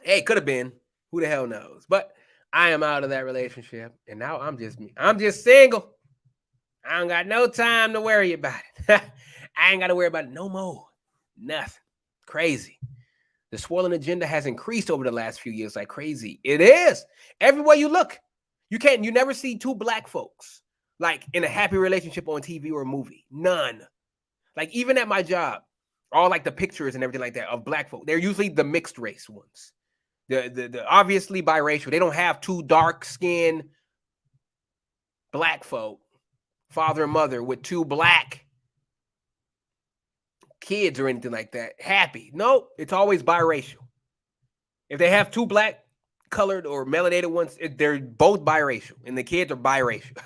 Hey, could have been. Who the hell knows? But I am out of that relationship, and now I'm just single. I don't got no time to worry about it. I ain't got to worry about it no more. Nothing. Crazy. The swirling agenda has increased over the last few years like crazy. It is. Everywhere you look, you never see two black folks like in a happy relationship on TV or a movie. None. Like even at my job, all like the pictures and everything like that of black folk, they're usually the mixed race ones. The obviously biracial. They don't have two dark skinned black folk, father and mother, with two black kids or anything like that. Happy. Nope. It's always biracial. If they have two black colored or melanated ones, they're both biracial, and the kids are biracial.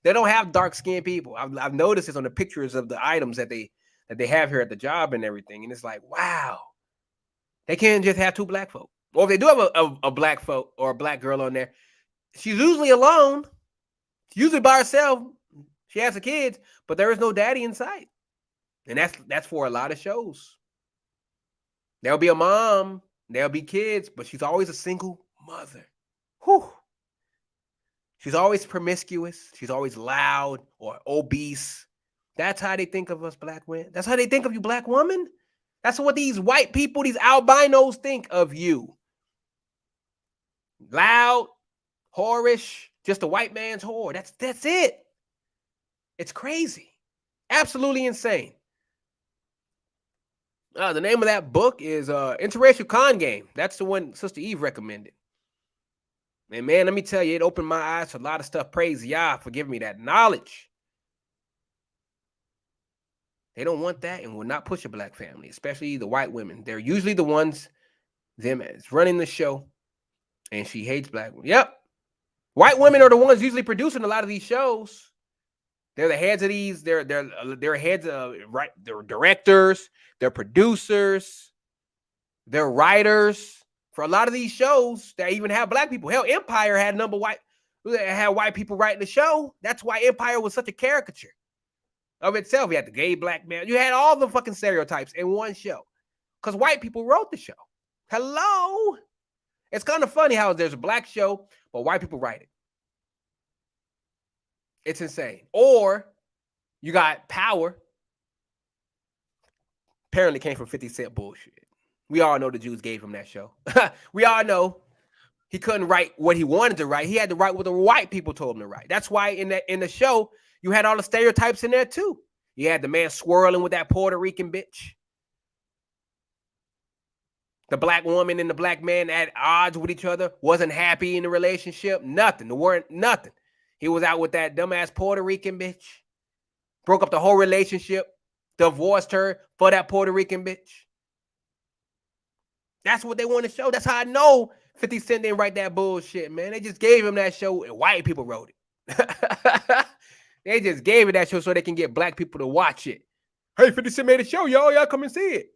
They don't have dark skinned people. I've noticed this on the pictures of the items that they have here at the job and everything. And it's like, wow, they can't just have two black folk. Or if they do have a black folk or a black girl on there, she's usually alone. She's usually by herself. She has her kids, but there is no daddy in sight. And that's for a lot of shows. There'll be a mom, there'll be kids, but she's always a single mother. Whew. She's always promiscuous. She's always loud or obese. That's how they think of us black women. That's how they think of you, black woman. That's what these white people, these albinos, think of you. Loud, whorish, just a white man's whore. That's it. It's crazy. Absolutely insane. The name of that book is Interracial Con Game. That's the one Sister Eve recommended. And man, let me tell you, it opened my eyes to a lot of stuff. Praise Yah for giving me that knowledge. They don't want that and will not push a black family, especially the white women. They're usually the ones, them as running the show, and she hates black women. Yep. White women are the ones usually producing a lot of these shows. They're the heads of these. They're heads of, right. They're directors. They're producers. They're writers for a lot of these shows that even have black people. Hell, Empire had white people writing the show. That's why Empire was such a caricature of itself. You had the gay black man. You had all the fucking stereotypes in one show because white people wrote the show. Hello. It's kind of funny how there's a black show, but white people write it. It's insane. Or you got Power. Apparently came from 50 Cent bullshit. We all know the Jews gave him that show. We all know he couldn't write what he wanted to write. He had to write what the white people told him to write. That's why in the show, you had all the stereotypes in there too. You had the man swirling with that Puerto Rican bitch. The black woman and the black man at odds with each other, wasn't happy in the relationship. Nothing. There weren't nothing. He was out with that dumbass Puerto Rican bitch. Broke up the whole relationship. Divorced her for that Puerto Rican bitch. That's what they want to show. That's how I know 50 Cent didn't write that bullshit, man. They just gave him that show and white people wrote it. They just gave it that show so they can get black people to watch it. Hey, 50 Cent made a show, y'all. Y'all come and see it.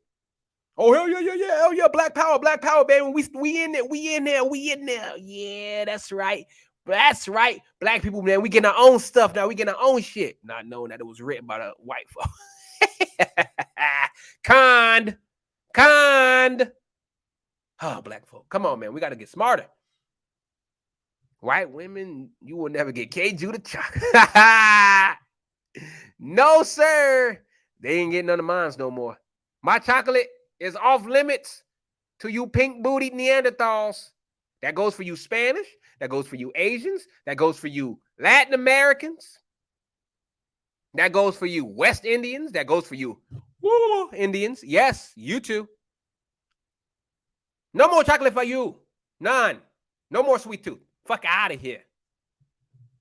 Oh, hell yeah. Hell yeah. Black power, baby. We in there. Yeah, that's right. That's right. Black people, man, we getting our own stuff now. We getting our own shit. Not knowing that it was written by the white folk. Conned. Oh, black folk. Come on, man. We got to get smarter. White women, you will never get K-Jew to chocolate. No, sir. They ain't getting none of mine no more. My chocolate is off limits to you pink-bootied Neanderthals. That goes for you Spanish. That goes for you Asians. That goes for you Latin Americans. That goes for you West Indians. That goes for you Indians. Yes, you too. No more chocolate for you. None. No more sweet tooth. Fuck out of here.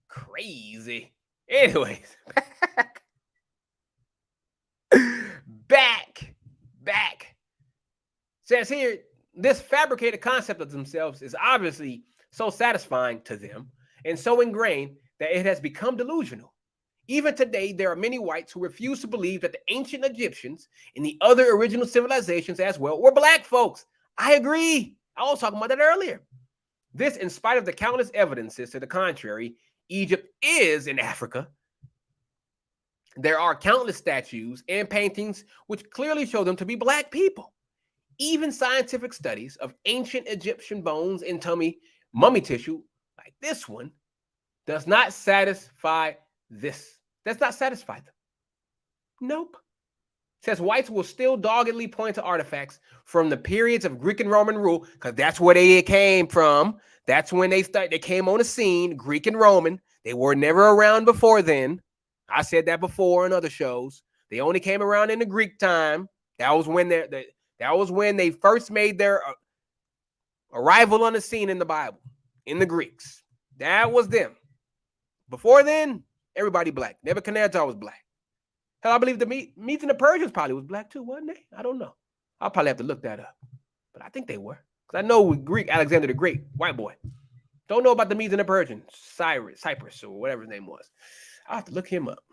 Crazy. Anyways. Back. Says here, this fabricated concept of themselves is obviously so satisfying to them and so ingrained that it has become delusional. Even today, there are many whites who refuse to believe that the ancient Egyptians and the other original civilizations as well were black folks. I agree. I was talking about that earlier. This, in spite of the countless evidences to the contrary, Egypt is in Africa. There are countless statues and paintings which clearly show them to be black people. Even scientific studies of ancient Egyptian bones and mummy tissue, like this one, does not satisfy this. Does not satisfy them. Nope. Says whites will still doggedly point to artifacts from the periods of Greek and Roman rule, because that's where they came from. That's when they came on the scene, Greek and Roman. They were never around before then. I said that before in other shows. They only came around in the Greek time. That was when they first made their arrival on the scene in the Bible, in the Greeks. That was them. Before then, everybody black. Nebuchadnezzar was black. Hell, I believe the Medes and the Persians probably was black too, wasn't they? I don't know. I'll probably have to look that up. But I think they were. Because I know with Greek, Alexander the Great, white boy. Don't know about the Medes and the Persians, Cyprus, or whatever his name was. I'll have to look him up.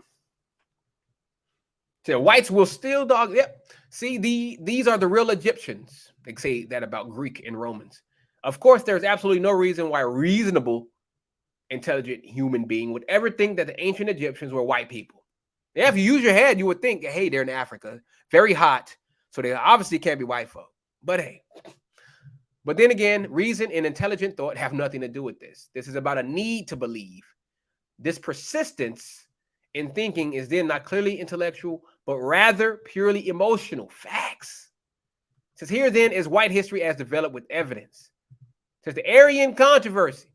So whites will still dog. Yep. See, these are the real Egyptians. They say that about Greek and Romans. Of course, there's absolutely no reason why a reasonable, intelligent human being would ever think that the ancient Egyptians were white people. Yeah, if you use your head, you would think, hey, they're in Africa, very hot, so they obviously can't be white folk. But hey, but then again, reason and intelligent thought have nothing to do with this. This is about a need to believe. This persistence in thinking is then not clearly intellectual, but rather purely emotional. Facts. It says here then is white history as developed with evidence. It says the Aryan controversy.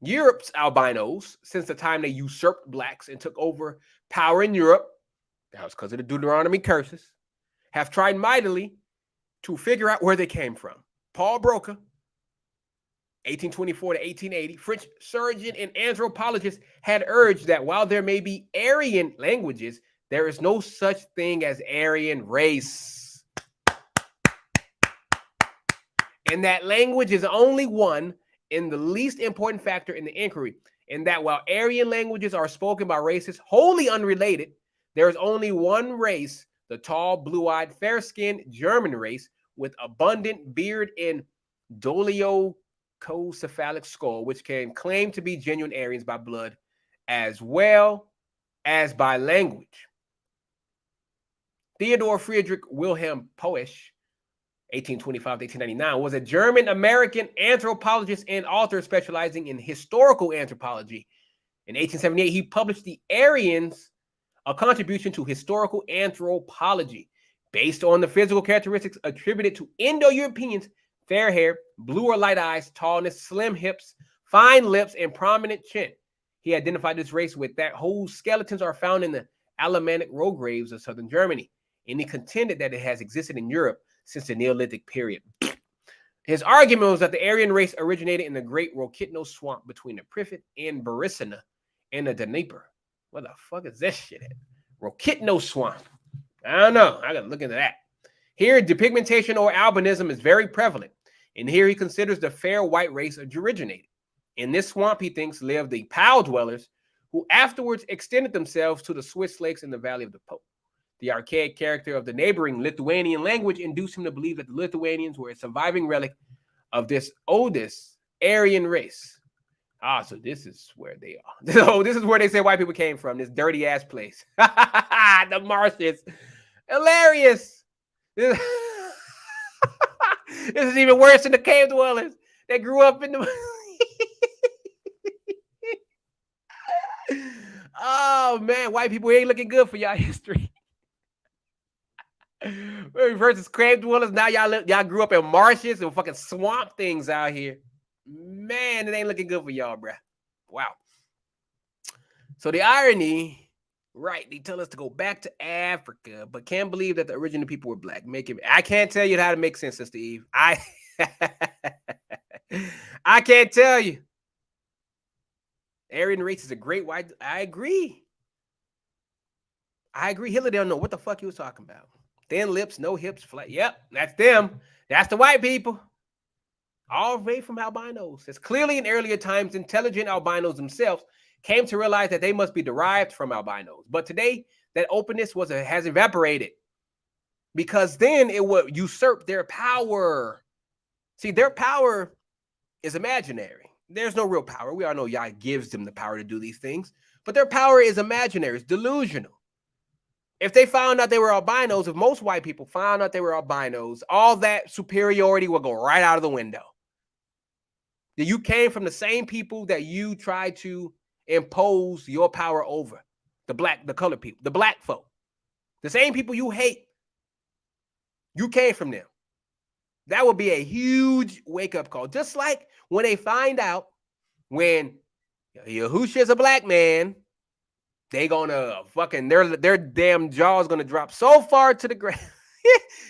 Europe's albinos, since the time they usurped blacks and took over power in Europe, that was because of the Deuteronomy curses, have tried mightily to figure out where they came from. Paul Broca, 1824 to 1880, French surgeon and anthropologist, had urged that while there may be Aryan languages, there is no such thing as Aryan race. And that language is only one in the least important factor in the inquiry, and that while Aryan languages are spoken by races wholly unrelated, there is only one race, the tall, blue-eyed, fair-skinned German race with abundant beard and dolichocephalic skull, which can claim to be genuine Aryans by blood as well as by language. Theodor Friedrich Wilhelm Poesch, 1825 to 1899, was a German-American anthropologist and author specializing in historical anthropology. In 1878, he published The Aryans, a contribution to historical anthropology, based on the physical characteristics attributed to Indo-Europeans: fair hair, blue or light eyes, tallness, slim hips, fine lips, and prominent chin. He identified this race with that whose skeletons are found in the Alemannic row graves of southern Germany, and he contended that it has existed in Europe since the Neolithic period. His argument was that the Aryan race originated in the Great Rokitno Swamp between the Pripyat and Borysina and the Dnieper. What the fuck is this shit at? Rokitno Swamp. I don't know. I gotta look into that. Here, depigmentation or albinism is very prevalent, and here he considers the fair white race originated. In this swamp, he thinks, lived the Pau dwellers, who afterwards extended themselves to the Swiss lakes in the valley of the Po. The archaic character of the neighboring Lithuanian language induced him to believe that the Lithuanians were a surviving relic of this oldest Aryan race. Ah, so this is where they are. So this is where they say white people came from, this dirty ass place. The marshes. Hilarious. This is even worse than the cave dwellers that grew up in the... Oh, man, white people ain't looking good for y'all history. Versus cave dwellers, now y'all grew up in marshes and fucking swamp things out here. Man, it ain't looking good for y'all, bruh. Wow. So the irony, right, they tell us to go back to Africa, but can't believe that the original people were black. I can't tell you how to make sense, Sister Eve. I can't tell you. Aryan race is a great white. I agree. Hitler don't know what the fuck he was talking about. Thin lips, no hips, flat. Yep, that's them. That's the white people. All the way from albinos. It's clearly in earlier times, intelligent albinos themselves came to realize that they must be derived from albinos. But today, that openness has evaporated because then it would usurp their power. See, their power is imaginary. There's no real power. We all know Yah gives them the power to do these things, but their power is imaginary. It's delusional. If they found out they were albinos, if most white people found out they were albinos, all that superiority will go right out of the window. You came from the same people that you tried to impose your power over. The colored people, the black folk. The same people you hate. You came from them. That would be a huge wake-up call. Just like when they find out when Yahusha is a black man, they gonna fucking their damn jaw's gonna drop so far to the ground.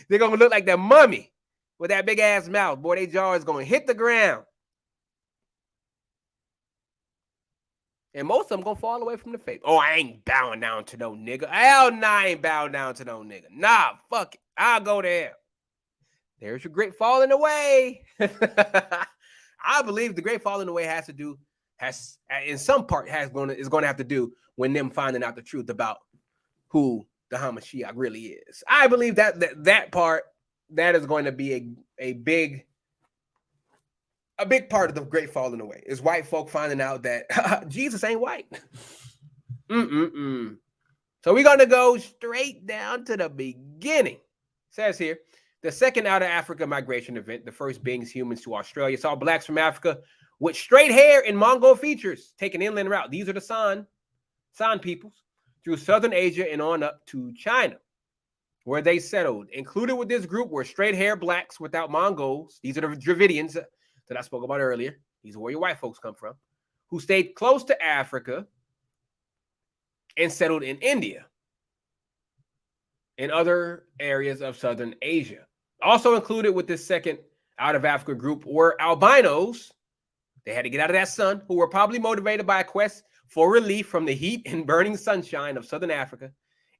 They're gonna look like that mummy with that big ass mouth. Boy, their jaw is gonna hit the ground. And most of them gonna fall away from the faith. Oh, I ain't bowing down to no nigga. Hell nah, I ain't bowing down to no nigga. Nah, fuck it. I'll go there. There's your great falling away. I believe the great falling away is going to have to do when them finding out the truth about who the Hamashiach really is. I believe that part, that is going to be a big part of the great falling away is white folk finding out that Jesus ain't white. So we're going to go straight down to the beginning. It says here, the second out of Africa migration event, the first being humans to Australia, saw blacks from Africa with straight hair and Mongol features take an inland route. These are the San peoples through southern Asia and on up to China, where they settled. Included with this group were straight hair blacks without Mongols. These are the Dravidians that I spoke about earlier. These are where your white folks come from, who stayed close to Africa and settled in India and other areas of southern Asia. Also included with this second out of Africa group were albinos. They had to get out of that sun, who were probably motivated by a quest for relief from the heat and burning sunshine of southern Africa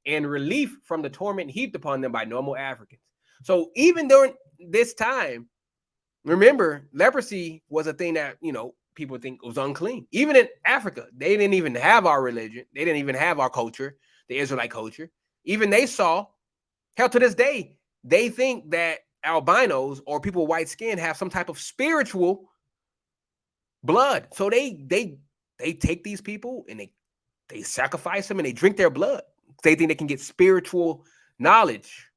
and relief from the torment heaped upon them by normal Africans. So even during this time, remember, leprosy was a thing that, people think was unclean. Even in Africa, they didn't even have our religion. They didn't even have our culture, the Israelite culture. Even they saw, hell, to this day, they think that albinos or people with white skin have some type of spiritual blood. So they take these people and they sacrifice them and they drink their blood. They think they can get spiritual knowledge.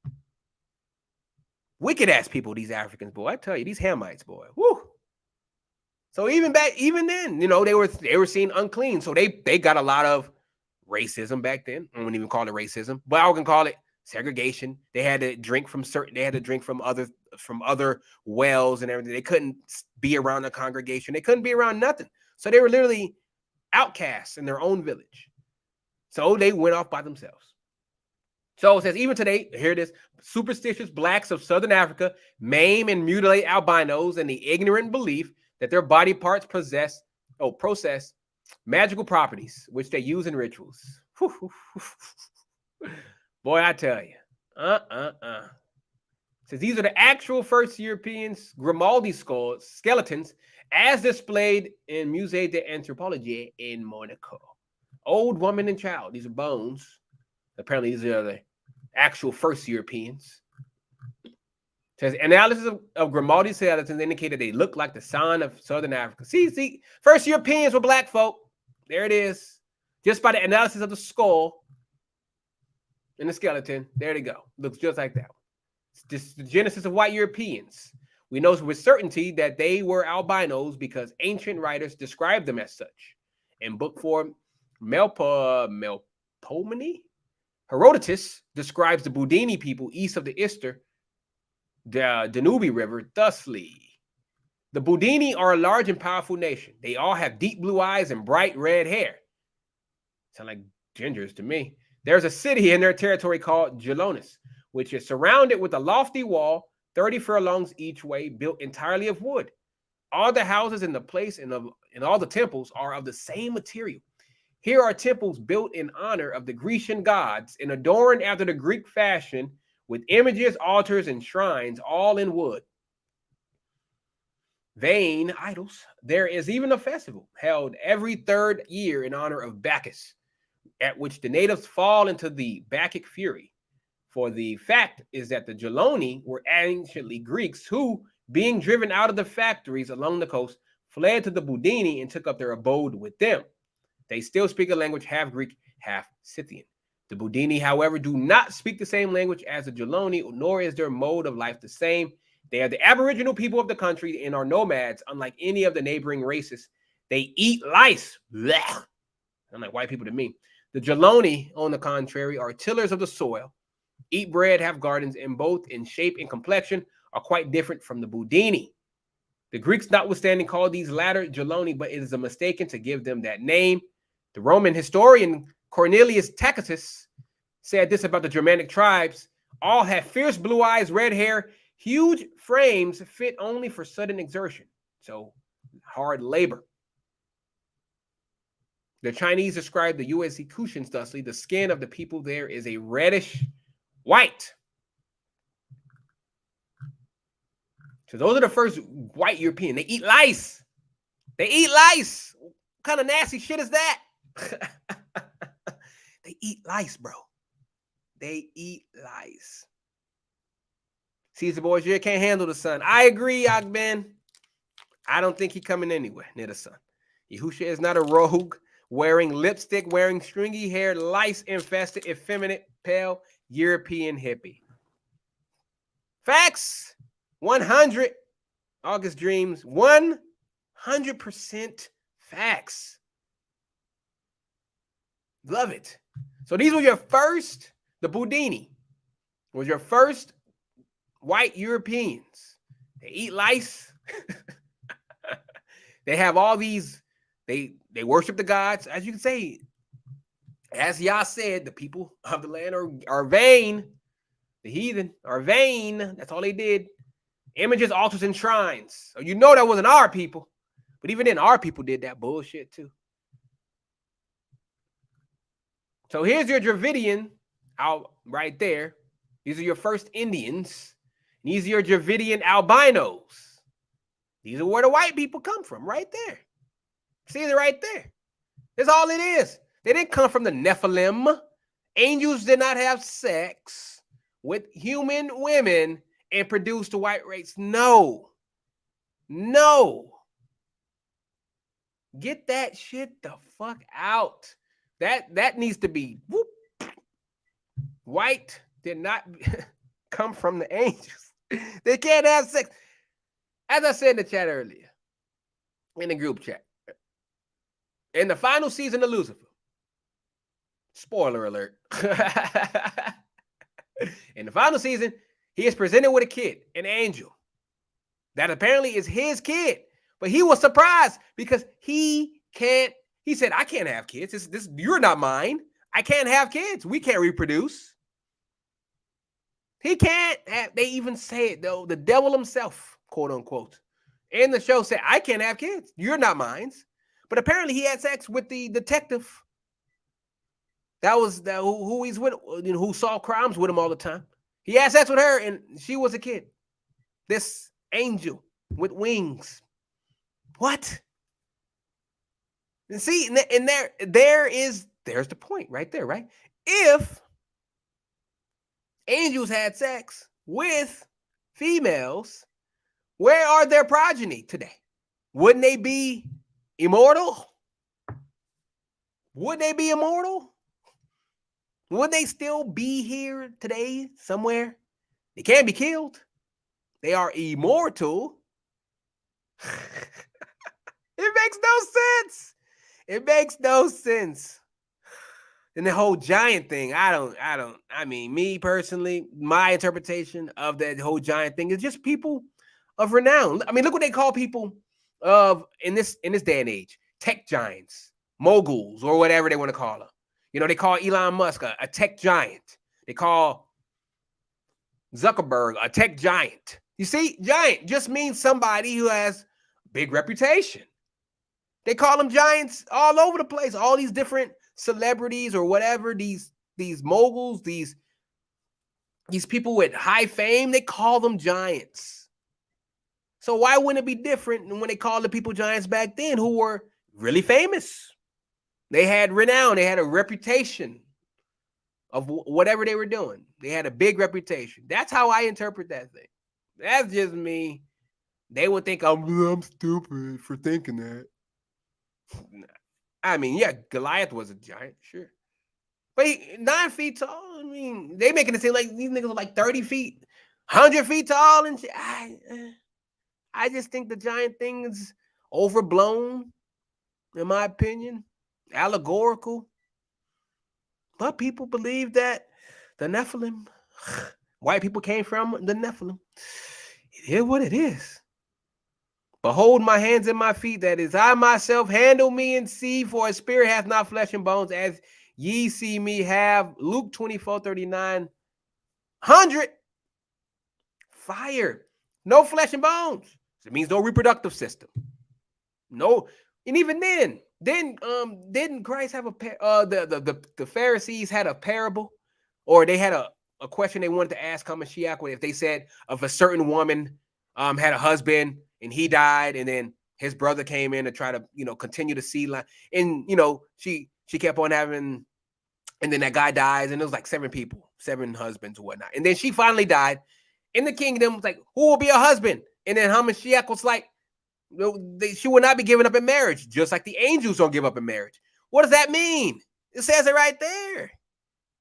Wicked ass people, these Africans, boy. I tell you, these Hamites, boy. Woo. So even then, they were seen unclean. So they got a lot of racism back then. I wouldn't even call it racism, but I can call it segregation. They had to drink from other wells and everything. They couldn't be around a congregation. They couldn't be around nothing. So they were literally outcasts in their own village. So they went off by themselves. So it says, even today, here it is, superstitious blacks of southern Africa maim and mutilate albinos in the ignorant belief that their body parts process magical properties, which they use in rituals. Boy, I tell you. Says these are the actual first Europeans Grimaldi skeletons as displayed in Musée d'Anthropologie in Monaco. Old woman and child. These are bones. Apparently, these are the actual first Europeans. Says analysis of Grimaldi skeletons indicated they look like the sign of southern Africa. See, first Europeans were black folk. There it is. Just by the analysis of the skull and the skeleton, there they go. Looks just like that. It's just the genesis of white Europeans. We know with certainty that they were albinos because ancient writers described them as such. In book form, Melpomene, Herodotus describes the Budini people east of the Ister, the Danube River, thusly. The Budini are a large and powerful nation. They all have deep blue eyes and bright red hair. Sound like gingers to me. There's a city in their territory called Gelonis, which is surrounded with a lofty wall, 30 furlongs each way, built entirely of wood. All the houses in the place and all the temples are of the same material. Here are temples built in honor of the Grecian gods and adorned after the Greek fashion with images, altars, and shrines, all in wood. vain idols. There is even a festival held every third year in honor of Bacchus, at which the natives fall into the Bacchic fury. For the fact is that the Geloni were anciently Greeks who, being driven out of the factories along the coast, fled to the Budini and took up their abode with them. They still speak a language half Greek, half Scythian. The Budini, however, do not speak the same language as the Geloni, nor is their mode of life the same. They are the aboriginal people of the country and are nomads, unlike any of the neighboring races. They eat lice. Blech. Unlike white people to me. The Geloni, on the contrary, are tillers of the soil, eat bread, have gardens, and both in shape and complexion are quite different from the Budini. The Greeks, notwithstanding, call these latter Geloni, but it is a mistaken to give them that name. The Roman historian Cornelius Tacitus said this about the Germanic tribes: all have fierce blue eyes, red hair, huge frames fit only for sudden exertion, so hard labor. The Chinese describe the U.S. Cushions thusly: the skin of the people there is a reddish white. So those are the first white European. They eat lice. They eat lice. What kind of nasty shit is that? They eat lice, bro. They eat lice. Caesar boys, you can't handle the sun. I agree, Ogben. I don't think he's coming anywhere near the sun. Yahusha is not a rogue, wearing lipstick, wearing stringy hair, lice-infested, effeminate, pale European hippie. Facts. 100. August Dreams. 100% facts. Love it. So these were your first, the Budini was your first white Europeans. They eat lice. They have all these, they worship the gods. As you can say, as Yah said, the people of the land are vain. The heathen are vain. That's all they did. Images, altars, and shrines. So you know that wasn't our people. But even then, our people did that bullshit too. So here's your Dravidian out right there. These are your first Indians. These are your Dravidian albinos. These are where the white people come from, right there. See it right there. That's all it is. They didn't come from the Nephilim. Angels did not have sex with human women and produce the white race. No. No. Get that shit the fuck out. That needs to be whoop. White did not come from the angels. They can't have sex. As I said in the chat earlier, in the group chat, in the final season of Lucifer, spoiler alert, in the final season, he is presented with a kid, an angel, that apparently is his kid. But he was surprised because he said, I can't have kids. You're not mine. I can't have kids. We can't reproduce. He can't have, they even say it though, the devil himself, quote unquote, in the show said, I can't have kids. You're not mine. But apparently he had sex with the detective. That was who he's with, who solved crimes with him all the time. He had sex with her and she was a kid. This angel with wings. What? And see, and there's the point right there, right? If angels had sex with females, where are their progeny today? Wouldn't they be immortal? Would they be immortal? Would they still be here today somewhere? They can't be killed. They are immortal. It makes no sense. It makes no sense. And the whole giant thing, I mean, me personally, my interpretation of that whole giant thing is just people of renown. I mean, look what they call people of in this day and age, tech giants, moguls, or whatever they want to call them. You know, they call Elon Musk a tech giant. They call Zuckerberg a tech giant. You see, giant just means somebody who has big reputation. They call them giants all over the place. All these different celebrities or whatever, these moguls, these people with high fame, they call them giants. So why wouldn't it be different than when they called the people giants back then who were really famous? They had renown. They had a reputation of whatever they were doing. They had a big reputation. That's how I interpret that thing. That's just me. They would think I'm stupid for thinking that. I mean, yeah, Goliath was a giant, sure. But 9 feet tall, I mean, they making it seem like these niggas are like 30 feet, 100 feet tall and shit. I just think the giant thing is overblown, in my opinion, allegorical. But people believe that the Nephilim, white people came from the Nephilim. It is what it is. Behold my hands and my feet, that is, I myself handle me and see, for a spirit hath not flesh and bones, as ye see me have. Luke 24:39. 100. Fire. No flesh and bones. It means no reproductive system. No, and even then, didn't Christ have the Pharisees had a parable, or they had a question they wanted to ask Hamashiach, if they said if a certain woman had a husband and he died, and then his brother came in to try to continue the seed line, and she kept on having, and then that guy dies, and it was like 7 people, 7 husbands or whatnot, and then she finally died in the kingdom. Was like, who will be a husband? And then Hamashiach was like, she will not be given up in marriage, just like the angels don't give up in marriage. What does that mean? It says it right there.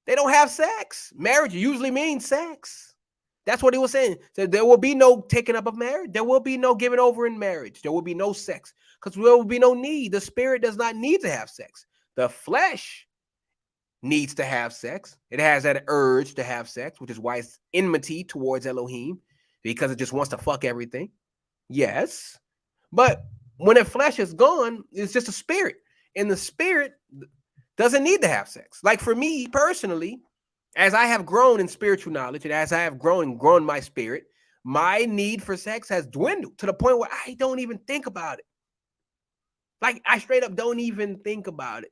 They don't have sex. Marriage usually means sex. That's what he was saying. So there will be no taking up of marriage. There will be no giving over in marriage. There will be no sex, because there will be no need. The spirit does not need to have sex. The flesh needs to have sex. It has that urge to have sex, which is why it's enmity towards Elohim, because it just wants to fuck everything. Yes. But when the flesh is gone, it's just a spirit. And the spirit doesn't need to have sex. Like for me personally, as I have grown in spiritual knowledge, and as I have grown my spirit, my need for sex has dwindled to the point where I don't even think about it. Like I straight up don't even think about it.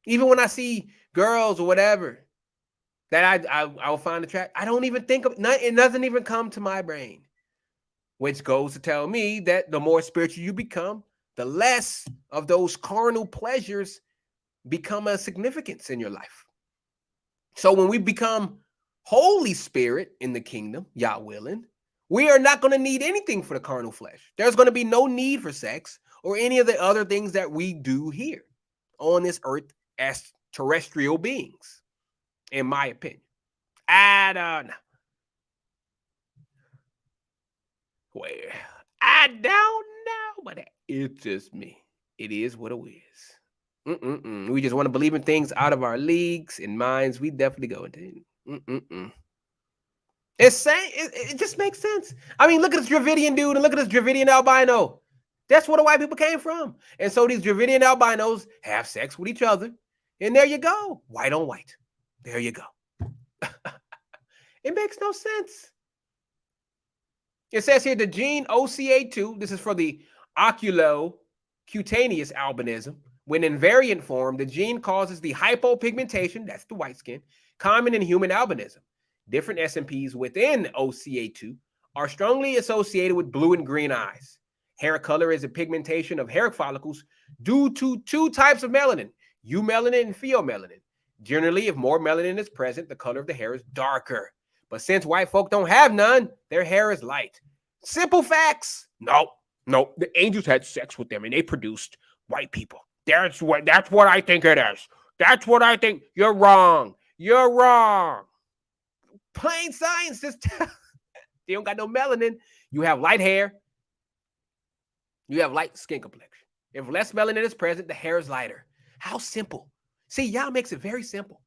Even when I see girls or whatever that I will find attractive, I don't even think of it. It doesn't even come to my brain. Which goes to tell me that the more spiritual you become, the less of those carnal pleasures become a significance in your life. So when we become Holy Spirit in the kingdom, Yah willing, we are not going to need anything for the carnal flesh. There's going to be no need for sex or any of the other things that we do here on this earth as terrestrial beings, in my opinion. I don't know. Well, I don't know, but it's just me. It is what it is. We just want to believe in things out of our leagues and minds. We definitely go into it just makes sense. I mean, look at this Dravidian dude and look at this Dravidian albino. That's where the white people came from. And so these Dravidian albinos have sex with each other. And there you go. White on white. There you go. It makes no sense. It says here the gene OCA2, this is for the oculocutaneous albinism. When in variant form, the gene causes the hypopigmentation, that's the white skin, common in human albinism. Different SNPs within OCA2 are strongly associated with blue and green eyes. Hair color is a pigmentation of hair follicles due to 2 types of melanin, eumelanin and pheomelanin. Generally, if more melanin is present, the color of the hair is darker. But since white folk don't have none, their hair is light. Simple facts. No, the angels had sex with them and they produced white people. That's what I think it is. That's what I think. You're wrong. You're wrong. Plain science. Just you don't got no melanin. You have light hair. You have light skin complexion. If less melanin is present, the hair is lighter. How simple. See, Yah makes it very simple.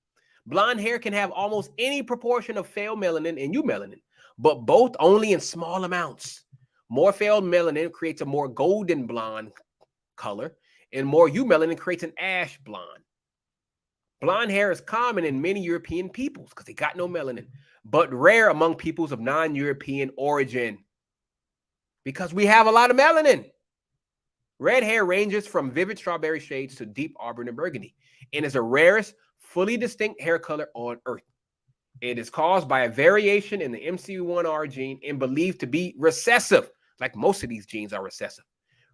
Blonde hair can have almost any proportion of pheomelanin and eumelanin, but both only in small amounts. More pheomelanin creates a more golden blonde color, and more eumelanin creates an ash blonde. Blonde hair is common in many European peoples because they got no melanin, but rare among peoples of non-European origin because we have a lot of melanin. Red hair ranges from vivid strawberry shades to deep auburn and burgundy, and is the rarest fully distinct hair color on earth. It is caused by a variation in the MC1R gene and believed to be recessive, like most of these genes are recessive.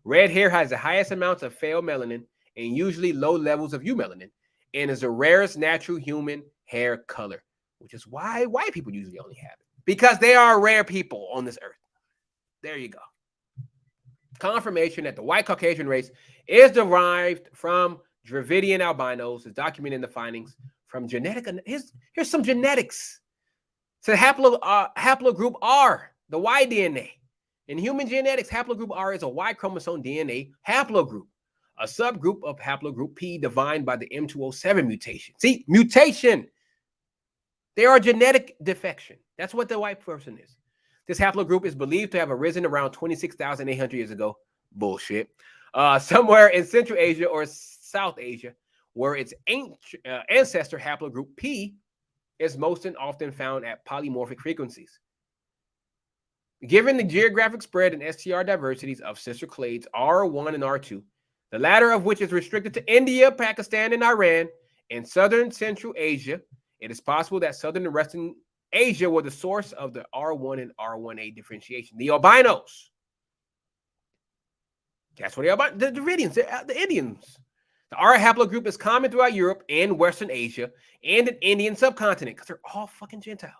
Red hair has the highest amounts of pheomelanin and usually low levels of eumelanin, and is the rarest natural human hair color, which is why white people usually only have it, because they are rare people on this earth. There you go. Confirmation that the white Caucasian race is derived from Dravidian albinos is documented in the findings from genetic. Here's some genetics. So haplogroup R, the Y DNA. In human genetics, haplogroup R is a Y chromosome DNA haplogroup, a subgroup of haplogroup P defined by the M207 mutation. See, mutation. They are genetic defection. That's what the white person is. This haplogroup is believed to have arisen around 26,800 years ago. Bullshit. Somewhere in Central Asia or South Asia, where its ancestor haplogroup P is most often found at polymorphic frequencies. Given the geographic spread and STR diversities of sister clades R1 and R2, the latter of which is restricted to India, Pakistan, and Iran, and southern Central Asia, it is possible that southern and western Asia were the source of the R1 and R1A differentiation. The albinos. That's what the Dravidians, the Indians. The R haplogroup is common throughout Europe and Western Asia and the Indian subcontinent because they're all fucking Gentiles.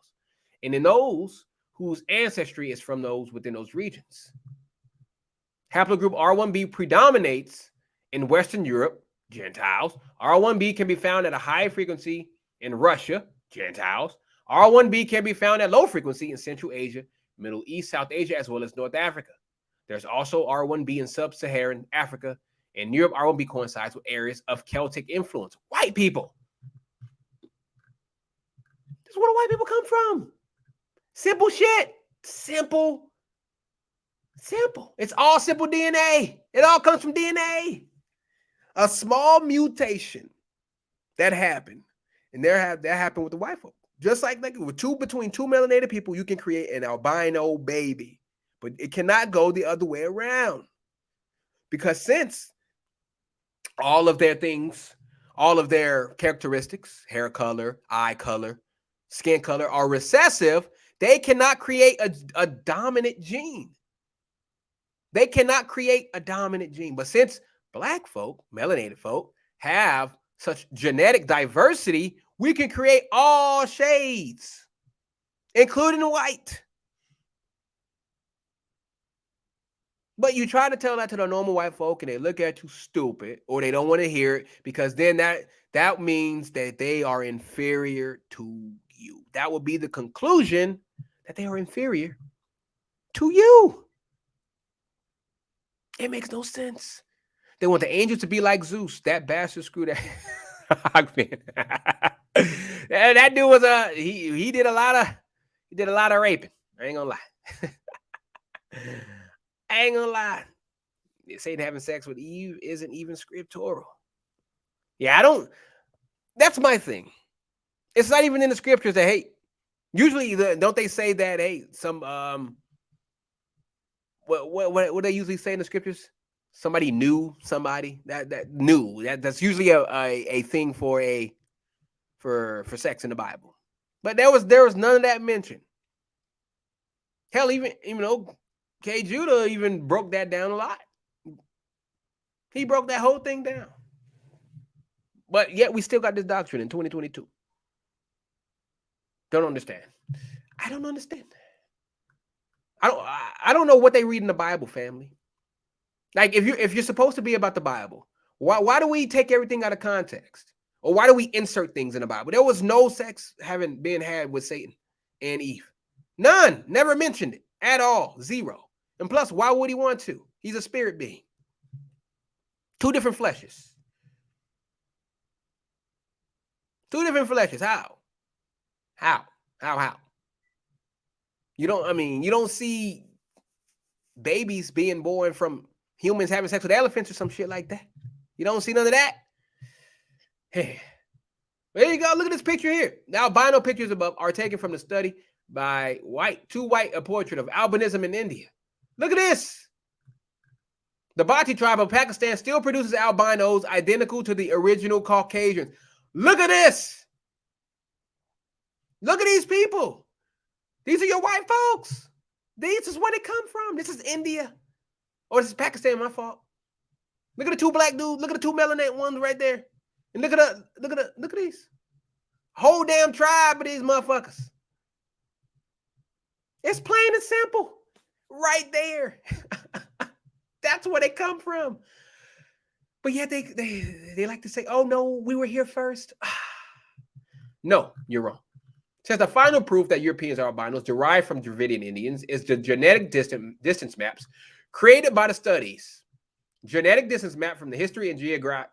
And in those whose ancestry is from those within those regions. Haplogroup R1b predominates in Western Europe, Gentiles. R1b can be found at a high frequency in Russia, Gentiles. R1b can be found at low frequency in Central Asia, Middle East, South Asia, as well as North Africa. There's also R1b in Sub-Saharan Africa. In Europe, R1b coincides with areas of Celtic influence. White people. This is where the white people come from. Simple shit. Simple. It's all simple DNA. It all comes from DNA. A small mutation that happened, and that happened with the white folk. Just like between two melanated people, you can create an albino baby, but it cannot go the other way around. Because since all of their things, all of their characteristics, hair color, eye color, skin color, are recessive, they cannot create a dominant gene. They cannot create a dominant gene. But since black folk, melanated folk, have such genetic diversity, we can create all shades, including white. But you try to tell that to the normal white folk and they look at you stupid, or they don't want to hear it, because then that means that they are inferior to you. That would be the conclusion, that they are inferior to you. It makes no sense. They want the angels to be like Zeus. That bastard screwed that. That dude was he did a lot of raping. I ain't gonna lie. Satan having sex with Eve isn't even scriptural. Yeah, that's my thing. It's not even in the scriptures that, hey, usually don't they say that, hey, some what they usually say in the scriptures? Somebody knew somebody that knew. That's usually a thing for sex in the Bible. But there was none of that mentioned. Hell, even though K. Judah even broke that down a lot. He broke that whole thing down. But yet we still got this doctrine in 2022. Don't understand. I don't understand. I don't know what they read in the Bible, family. Like, if you're supposed to be about the Bible, why do we take everything out of context? Or why do we insert things in the Bible? There was no sex having been had with Satan and Eve. None. Never mentioned it at all. Zero. And plus, why would he want to? He's a spirit being. Two different fleshes. How? You don't see babies being born from humans having sex with elephants or some shit like that. You don't see none of that. Hey, there you go. Look at this picture here. The albino pictures above are taken from the study by a portrait of albinism in India. Look at this. The Bhatti tribe of Pakistan still produces albinos identical to the original Caucasians. Look at this. Look at these people. These are your white folks. This is where they come from. This is India. Or this is Pakistan, my fault. Look at the two black dudes. Look at the two melanated ones right there. And look at these. Whole damn tribe of these motherfuckers. It's plain and simple. Right there. That's where they come from. But yet they like to say, oh no, we were here first. No, you're wrong. It says the final proof that Europeans are albinos derived from Dravidian Indians is the genetic distance maps created by the studies. Genetic distance map from the history and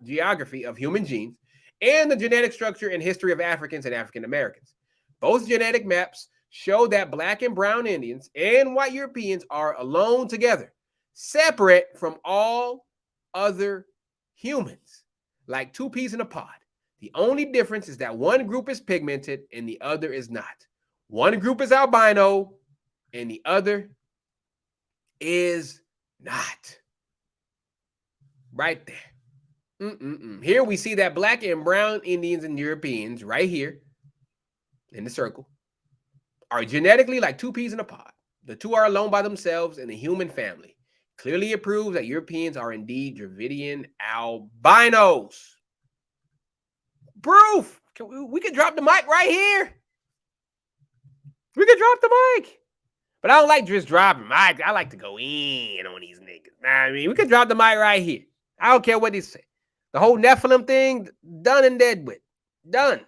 geography of human genes and the genetic structure and history of Africans and African Americans. Both genetic maps show that black and brown Indians and white Europeans are alone together, separate from all other humans, like two peas in a pod. The only difference is that one group is pigmented and the other is not. One group is albino and the other is not. Right there. Here we see that black and brown Indians and Europeans right here in the circle are genetically like two peas in a pod. The two are alone by themselves in the human family. Clearly it proves that Europeans are indeed Dravidian albinos. Proof. We can drop the mic right here. We can drop the mic. But I don't like just dropping mic. I like to go in on these niggas. Nah, I mean, we can drop the mic right here. I don't care what they say. The whole Nephilim thing, done and dead with. Done.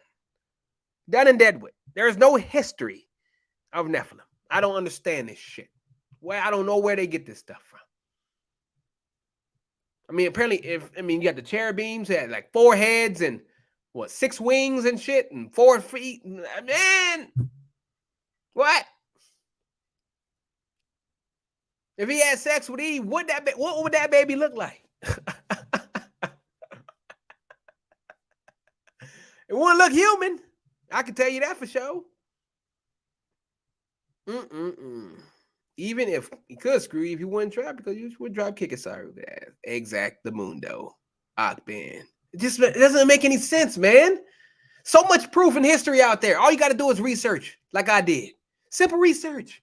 Done and dead with. There is no history of Nephilim. I don't understand this shit. I don't know where they get this stuff from. I mean, apparently, you got the cherubims had like 4 heads and 6 wings and shit and 4 feet. Man, what? If he had sex with Eve, what would that baby look like? It wouldn't look human. I can tell you that for sure. Even if he could screw you, he wouldn't try because you would drop kick aside with that. Exact the mundo. Akban. It doesn't make any sense, man. So much proof in history out there. All you got to do is research like I did. Simple research.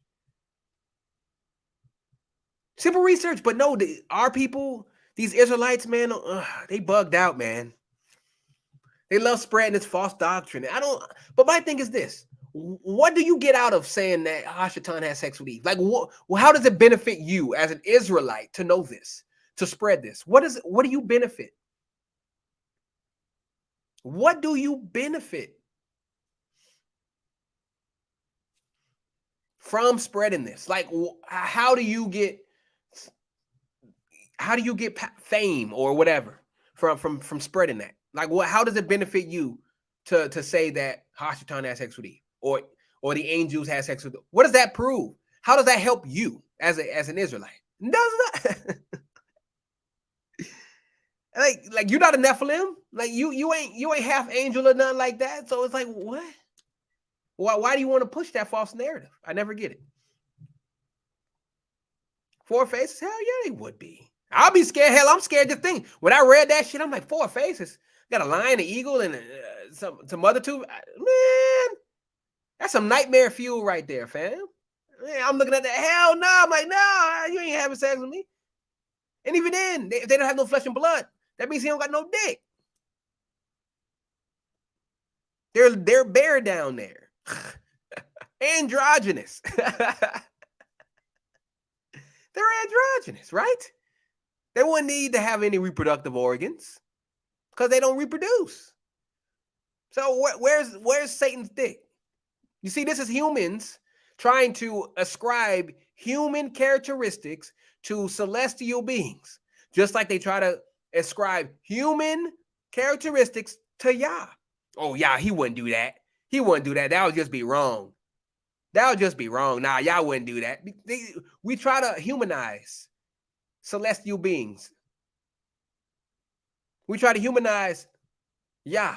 Simple research. But no, our people, these Israelites, man, they bugged out, man. They love spreading this false doctrine. But my thing is this. What do you get out of saying that Hashatan has sex with Eve? Like, how does it benefit you as an Israelite to know this, to spread this? What do you benefit? What do you benefit from spreading this? Like, how do you get fame or whatever from spreading that? Like, how does it benefit you to say that Hashatan has sex with Eve or the angels have sex with? What does that prove? How does that help you as an Israelite? Does not. like you're not a Nephilim. Like you ain't half angel or nothing like that. So it's like, what? Why do you want to push that false narrative? I never get it. 4 faces? Hell yeah, they would be. I'll be scared. Hell, I'm scared to think. When I read that shit, I'm like, 4 faces. Got a lion, an eagle, and some other two. Man, that's some nightmare fuel right there, fam. Man, I'm looking at that. Hell no. I'm like, no, you ain't having sex with me. And even then, if they don't have no flesh and blood, that means he don't got no dick. They're bare down there. Androgynous. They're androgynous, right? They wouldn't need to have any reproductive organs because they don't reproduce. So where's Satan's dick? You see, this is humans trying to ascribe human characteristics to celestial beings, just like they try to ascribe human characteristics to Yah. Oh, Yah, he wouldn't do that. He wouldn't do that. That would just be wrong. That would just be wrong. Nah, Yah wouldn't do that. We try to humanize celestial beings. We try to humanize Yah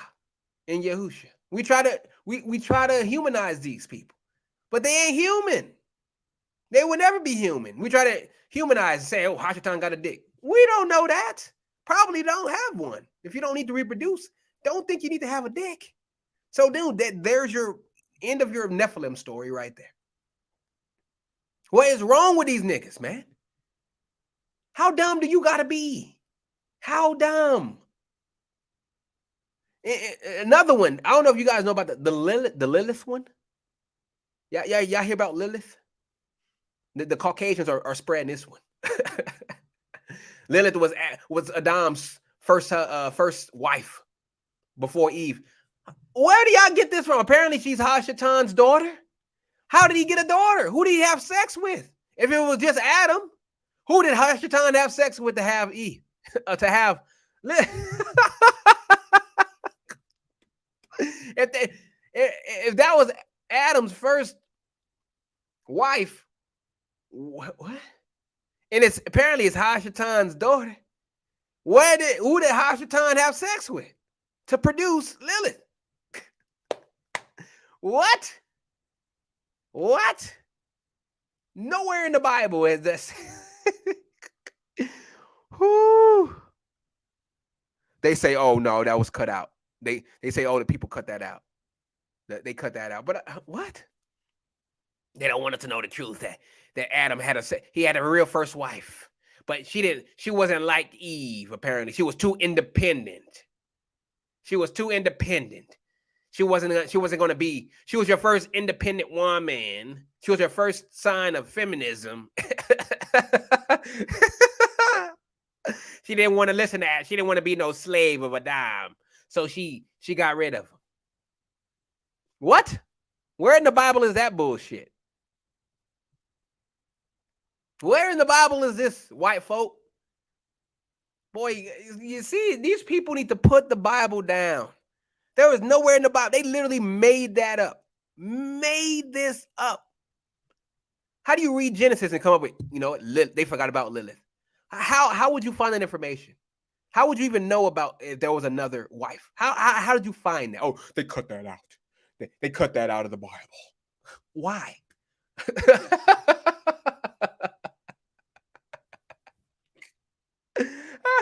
and Yahusha. We try to humanize these people, but they ain't human. They will never be human. We try to humanize and say, oh, Hashatan got a dick. We don't know that. Probably don't have one. If you don't need to reproduce, don't think you need to have a dick. So, dude, there's your End of your Nephilim story right there. What is wrong with these niggas, man? How dumb do you gotta be? How dumb? Another one. I don't know if you guys know about the Lilith one. Yeah, y'all hear about Lilith? The Caucasians are spreading this one. Lilith was Adam's first wife before Eve. Where do y'all get this from? Apparently, she's Hashatan's daughter. How did he get a daughter? Who did he have sex with? If it was just Adam, who did Hashatan have sex with to have Eve? To have if that was Adam's first wife, what? And it's apparently it's Hashatan's daughter. Who did Hashatan have sex with to produce Lilith? What? What? Nowhere in the Bible is this. Whew. They say, oh no, that was cut out. They say, oh, the people cut that out. They cut that out. But what? They don't want us to know the truth that Adam had a real first wife, but she wasn't like Eve. Apparently, she was too independent. She was too independent. She wasn't going to be. She was your first independent woman. She was your first sign of feminism. She didn't want to listen to that. She didn't want to be no slave of a dime. So she got rid of him. What? Where in the Bible is that bullshit? Where in the Bible is this, white folk? Boy, you see, these people need to put the Bible down. There was nowhere in the Bible. They literally made that up. Made this up. How do you read Genesis and come up with, they forgot about Lilith? How would you find that information? How would you even know about if there was another wife? How did you find that? Oh, they cut that out. They cut that out of the Bible. Why?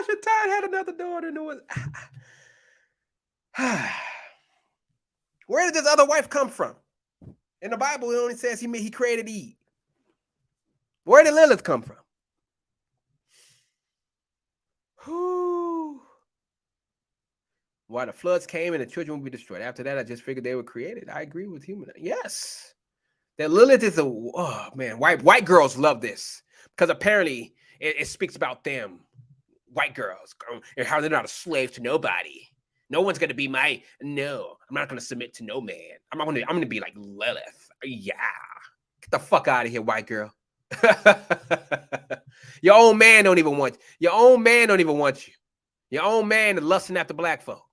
Shatan had another daughter and it was. Where did this other wife come from? In the Bible, it only says he created Eve. Where did Lilith come from? Why the floods came and the children would be destroyed. After that, I just figured they were created. I agree with human. Yes. That Lilith is white girls love this because apparently it speaks about them, white girls, and how they're not a slave to nobody. No one's gonna be I'm not gonna submit to no man. I'm gonna be like Lilith. Yeah. Get the fuck out of here, white girl. Your own man don't even want you. Your own man don't even want you. Your own man is lusting after black folk.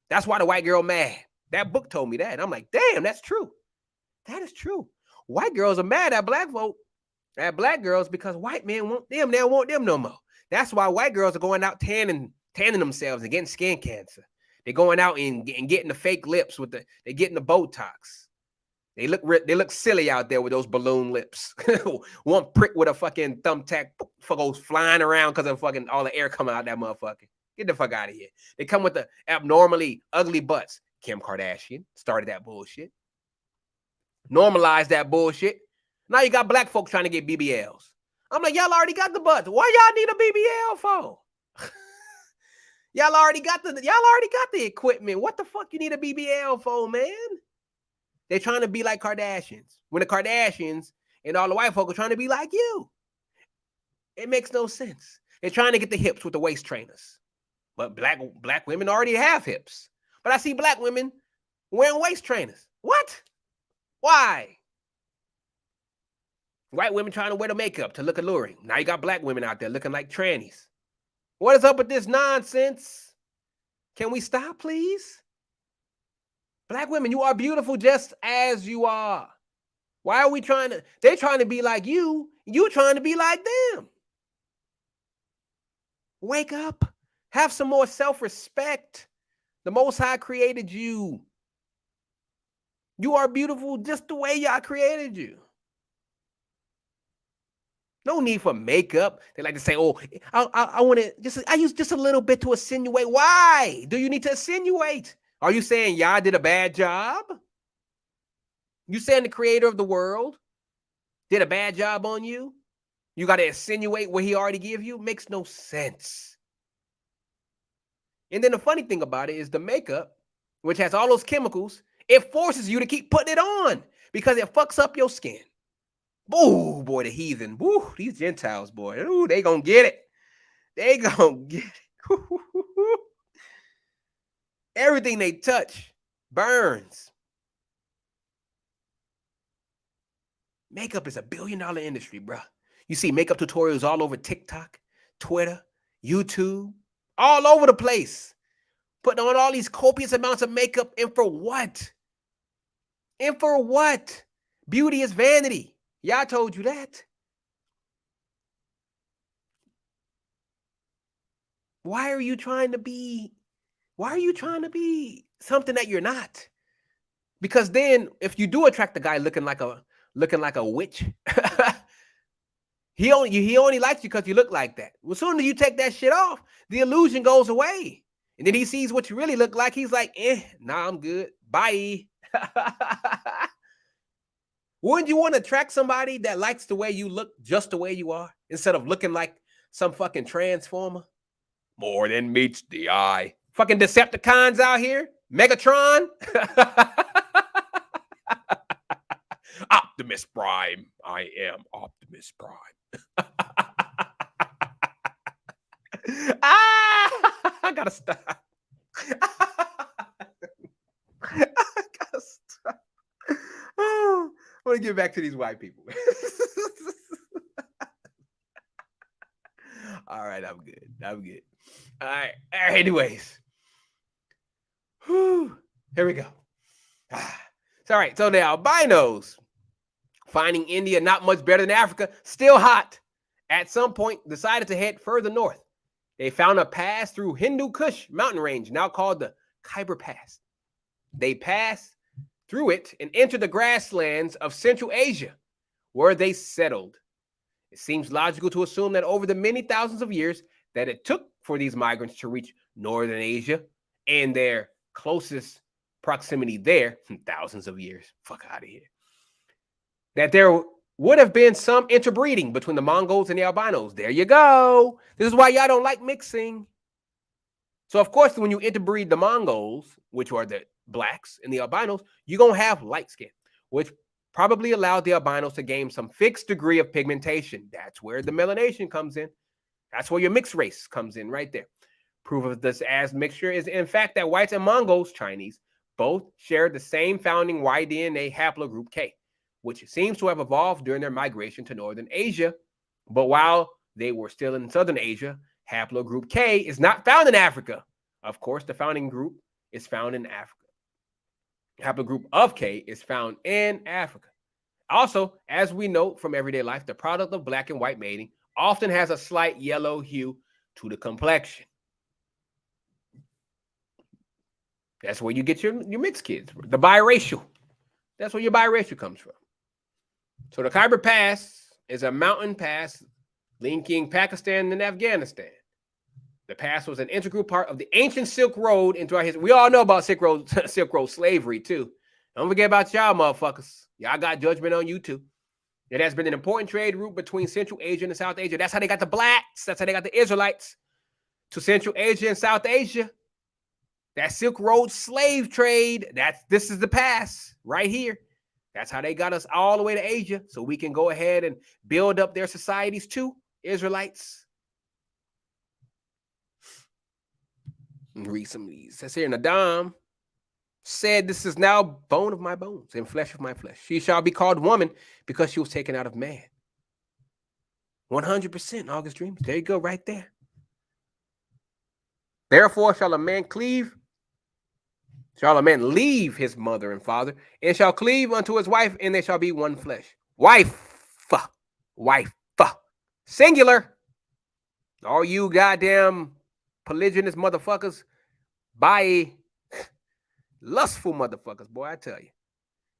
That's why the white girl mad. That book told me that. And I'm like, damn, that's true. That is true. White girls are mad at black folk, at black girls, because white men want them. They don't want them no more. That's why white girls are going out tanning themselves and getting skin cancer. They're going out and getting the fake lips they're getting the Botox. They look silly out there with those balloon lips. One prick with a fucking thumbtack goes flying around because of fucking all the air coming out of that motherfucker. Get the fuck out of here. They come with the abnormally ugly butts. Kim Kardashian started that bullshit. Normalized that bullshit. Now you got black folks trying to get BBLs. I'm like, y'all already got the butts. Why y'all need a BBL for? Y'all already got the equipment. What the fuck you need a BBL for, man? They're trying to be like Kardashians. When the Kardashians and all the white folk are trying to be like you. It makes no sense. They're trying to get the hips with the waist trainers. But black women already have hips. But I see black women wearing waist trainers. What? Why? White women trying to wear the makeup to look alluring. Now you got black women out there looking like trannies. What is up with this nonsense? Can we stop, please? Black women, you are beautiful just as you are. Why are we they're trying to be like you. You trying to be like them. Wake up. Have some more self-respect. The Most High created you. You are beautiful just the way y'all created you. No need for makeup. They like to say, oh, I want to I use just a little bit to insinuate. Why do you need to insinuate? Are you saying y'all did a bad job? You saying the creator of the world did a bad job on you? You got to insinuate what he already gave you? Makes no sense. And then the funny thing about it is the makeup, which has all those chemicals, it forces you to keep putting it on because it fucks up your skin. Ooh, boy, the heathen. Woo, these Gentiles, boy. Ooh, they gonna get it. They gonna get it. Everything they touch burns. Makeup is $1 billion industry, bro. You see makeup tutorials all over TikTok, Twitter, YouTube, all over the place. Putting on all these copious amounts of makeup, and for what? And for what? Beauty is vanity. Yeah, I told you that. Why are you trying to be something that you're not? Because then if you do attract a guy looking like a witch, he only likes you because you look like that. Well, as soon as you take that shit off, the illusion goes away. And then he sees what you really look like. He's like, nah, I'm good. Bye. Wouldn't you want to attract somebody that likes the way you look just the way you are instead of looking like some fucking transformer? More than meets the eye. Fucking Decepticons out here. Megatron. Optimus Prime. I am Optimus Prime. I gotta stop. I gotta stop. Oh, I want to get back to these white people. All right, I'm good. All right. Anyways. Whew. Here we go. It's all right. So the albinos, finding India not much better than Africa, still hot, at some point decided to head further north. They found a pass through Hindu Kush mountain range, now called the Khyber Pass. They passed through it and entered the grasslands of Central Asia, where they settled. It seems logical to assume that over the many thousands of years that it took for these migrants to reach Northern Asia and their closest proximity there, thousands of years, fuck out of here, that there would have been some interbreeding between the Mongols and the albinos. There you go. This is why y'all don't like mixing. So, of course, when you interbreed the Mongols, which are the blacks, and the albinos, you're going to have light skin, which probably allowed the albinos to gain some fixed degree of pigmentation. That's where the melanation comes in. That's where your mixed race comes in right there. Proof of this as mixture is, in fact, that whites and Mongols, Chinese, both share the same founding Y DNA haplogroup K, which seems to have evolved during their migration to Northern Asia. But while they were still in Southern Asia, haplogroup K is not found in Africa. Of course, the founding group is found in Africa. Haplogroup of K is found in Africa. Also, as we know from everyday life, the product of black and white mating often has a slight yellow hue to the complexion. That's where you get your mixed kids, the biracial. That's where your biracial comes from. So the Khyber Pass is a mountain pass linking Pakistan and Afghanistan. The pass was an integral part of the ancient Silk Road into our history. We all know about Silk Road slavery, too. Don't forget about y'all, motherfuckers. Y'all got judgment on you, too. It has been an important trade route between Central Asia and South Asia. That's how they got the blacks. That's how they got the Israelites to Central Asia and South Asia. That Silk Road slave trade, this is the pass right here. That's how they got us all the way to Asia, so we can go ahead and build up their societies too, Israelites. Read some of these. It says here, Nadam said, "This is now bone of my bones and flesh of my flesh. She shall be called woman because she was taken out of man." 100% August Dreams. There you go, right there. Therefore shall a man leave his mother and father, and shall cleave unto his wife, and they shall be one flesh. Wife. Singular. All you goddamn polygynous motherfuckers. Bye. Lustful motherfuckers, boy, I tell you.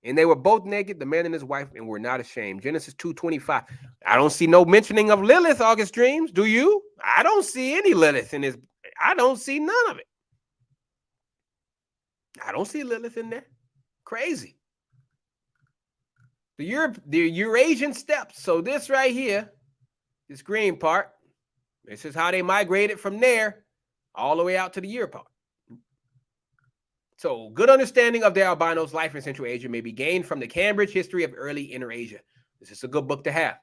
And they were both naked, the man and his wife, and were not ashamed. Genesis 2:25. I don't see no mentioning of Lilith, August Dreams. Do you? I don't see any Lilith in this. I don't see none of it. I don't see Lilith in there. Crazy. the Eurasian steppes. So this right here, this green part, this is how they migrated from there all the way out to the Europe part. So good understanding of the albinos' life in Central Asia may be gained from the Cambridge History of Early Inner Asia. This is a good book to have.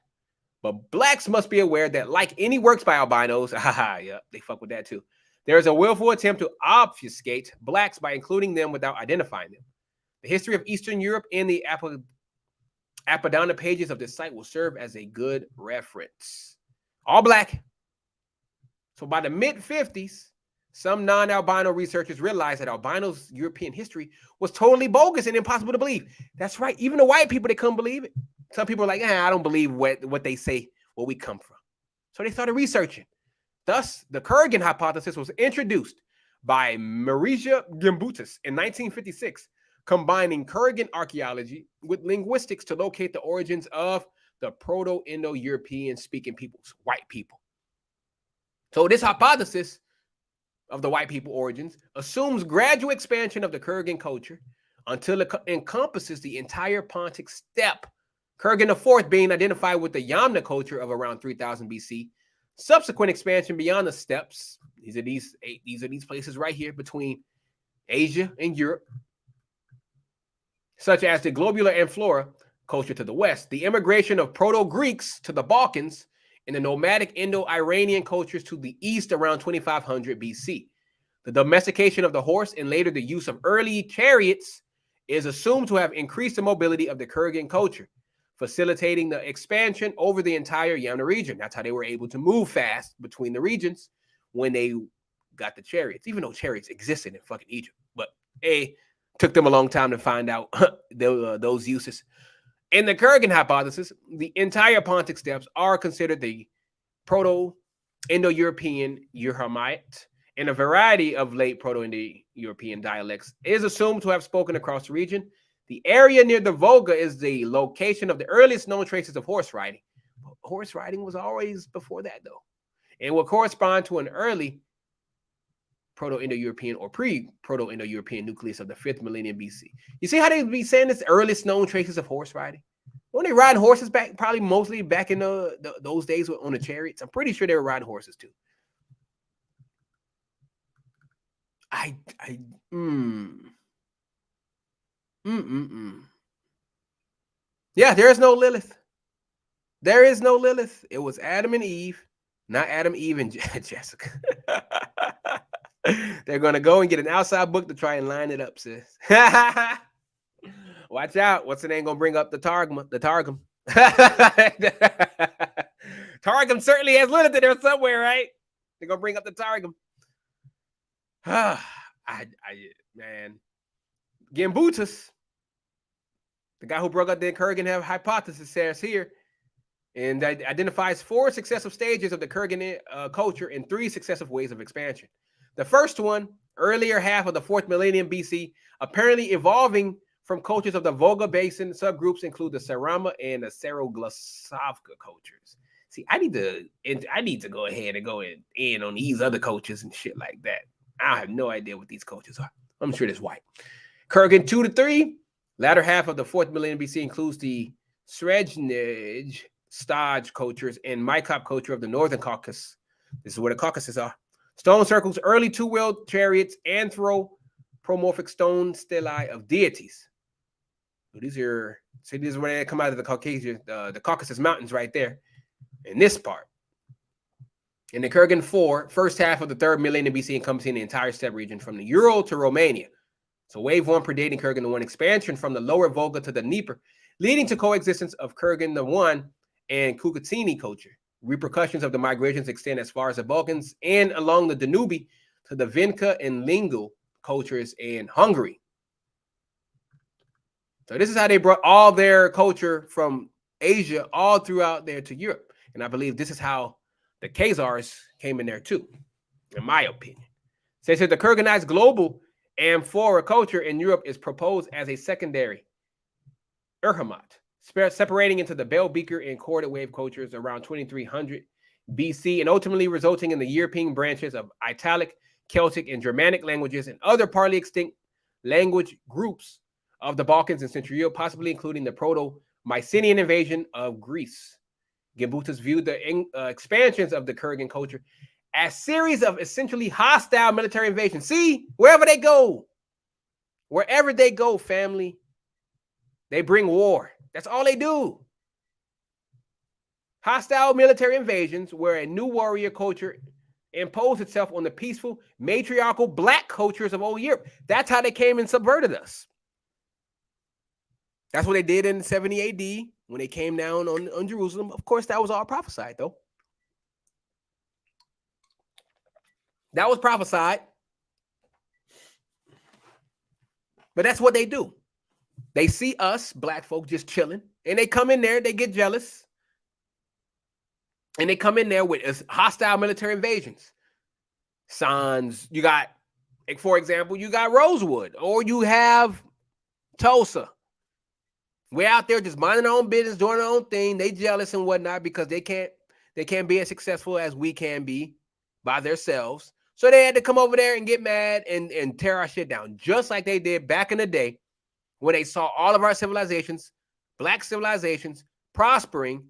But blacks must be aware that, like any works by albinos, they fuck with that too. There is a willful attempt to obfuscate blacks by including them without identifying them. The history of Eastern Europe in the Apadana pages of this site will serve as a good reference. All black. So by the mid-50s, some non-albino researchers realized that albinos' European history was totally bogus and impossible to believe. That's right. Even the white people, they couldn't believe it. Some people are like, I don't believe what they say, where we come from. So they started researching. Thus, the Kurgan hypothesis was introduced by Marija Gimbutas in 1956, combining Kurgan archaeology with linguistics to locate the origins of the Proto-Indo-European speaking peoples, white people. So this hypothesis of the white people origins assumes gradual expansion of the Kurgan culture until it encompasses the entire Pontic steppe. Kurgan IV being identified with the Yamna culture of around 3000 BC. Subsequent expansion beyond the steppes. These are these places right here between Asia and Europe, such as the globular amphora culture to the west, the immigration of Proto-Greeks to the Balkans, and the nomadic Indo-Iranian cultures to the east around 2500 BC. The domestication of the horse and later the use of early chariots is assumed to have increased the mobility of the Kurgan culture, facilitating the expansion over the entire Yamna region. That's how they were able to move fast between the regions when they got the chariots, even though chariots existed in fucking Egypt. But took them a long time to find out those uses. In the Kurgan hypothesis, the entire Pontic steppes are considered the Proto-Indo-European Urhamite, and a variety of late Proto-Indo-European dialects is assumed to have spoken across the region. The area near the Volga is the location of the earliest known traces of horse riding. Horse riding was always before that, though, and will correspond to an early Proto-Indo-European or pre-Proto-Indo-European nucleus of the 5th millennium BC. You see how they be saying this earliest known traces of horse riding? When they riding horses back, probably mostly back in those days on the chariots. I'm pretty sure they were riding horses too. Yeah, there is no Lilith. There is no Lilith. It was Adam and Eve, not Adam, Eve, and Jessica. They're going to go and get an outside book to try and line it up, sis. Watch out. What's the name going to bring up the Targum? The Targum. Targum certainly has Lilith in there somewhere, right? They're going to bring up the Targum. Man. Gimbutas, the guy who broke up the Kurgan hypothesis, says here, and that identifies 4 successive stages of the Kurgan culture and 3 successive ways of expansion. The first one, earlier half of the 4th millennium BC, apparently evolving from cultures of the Volga Basin. Subgroups include the Sarama and the Saroglasovka cultures. See, I need to go ahead and go in on these other cultures and shit like that. I have no idea what these cultures are. I'm sure it's white. Kurgan 2 to 3, latter half of the 4th millennium BC, includes the Srejnej Staj cultures and Mykop culture of the Northern Caucasus. This is where the Caucasus are. Stone circles, early 2-wheeled chariots, anthropomorphic stone stelae of deities. So these are where they come out of the Caucasus Mountains right there in this part. In the Kurgan 4, first half of the 3rd millennium BC, encompassing the entire steppe region from the Ural to Romania. So wave 1 predating Kurgan 1, expansion from the lower Volga to the Dnieper, leading to coexistence of Kurgan 1 and Kukutsini culture. Repercussions of the migrations extend as far as the Balkans and along the Danube to the Vinca and Lingal cultures in Hungary. So this is how they brought all their culture from Asia all throughout there to Europe. And I believe this is how the Khazars came in there too, in my opinion. Says that the Kurganized global amphora culture in Europe is proposed as a secondary Urhamite, separating into the bell beaker and chorded wave cultures around 2300 BC and ultimately resulting in the European branches of Italic, Celtic, and Germanic languages and other partly extinct language groups of the Balkans and Central Europe, possibly including the Proto Mycenaean invasion of Greece. Gimbutas viewed the expansions of the Kurgan culture as series of essentially hostile military invasions. See, wherever they go, family, they bring war. That's all they do. Hostile military invasions where a new warrior culture imposed itself on the peaceful, matriarchal black cultures of old Europe. That's how they came and subverted us. That's what they did in 70 AD when they came down on Jerusalem. Of course, that was all prophesied, though. That was prophesied. But that's what they do. They see us, black folk, just chilling, and they come in there, they get jealous, and they come in there with hostile military invasions. Sons, you got, like, for example, you got Rosewood, or you have Tulsa. We're out there just minding our own business, doing our own thing. They jealous and whatnot because they can't be as successful as we can be by themselves. So they had to come over there and get mad and tear our shit down, just like they did back in the day when they saw all of our civilizations, black civilizations, prospering,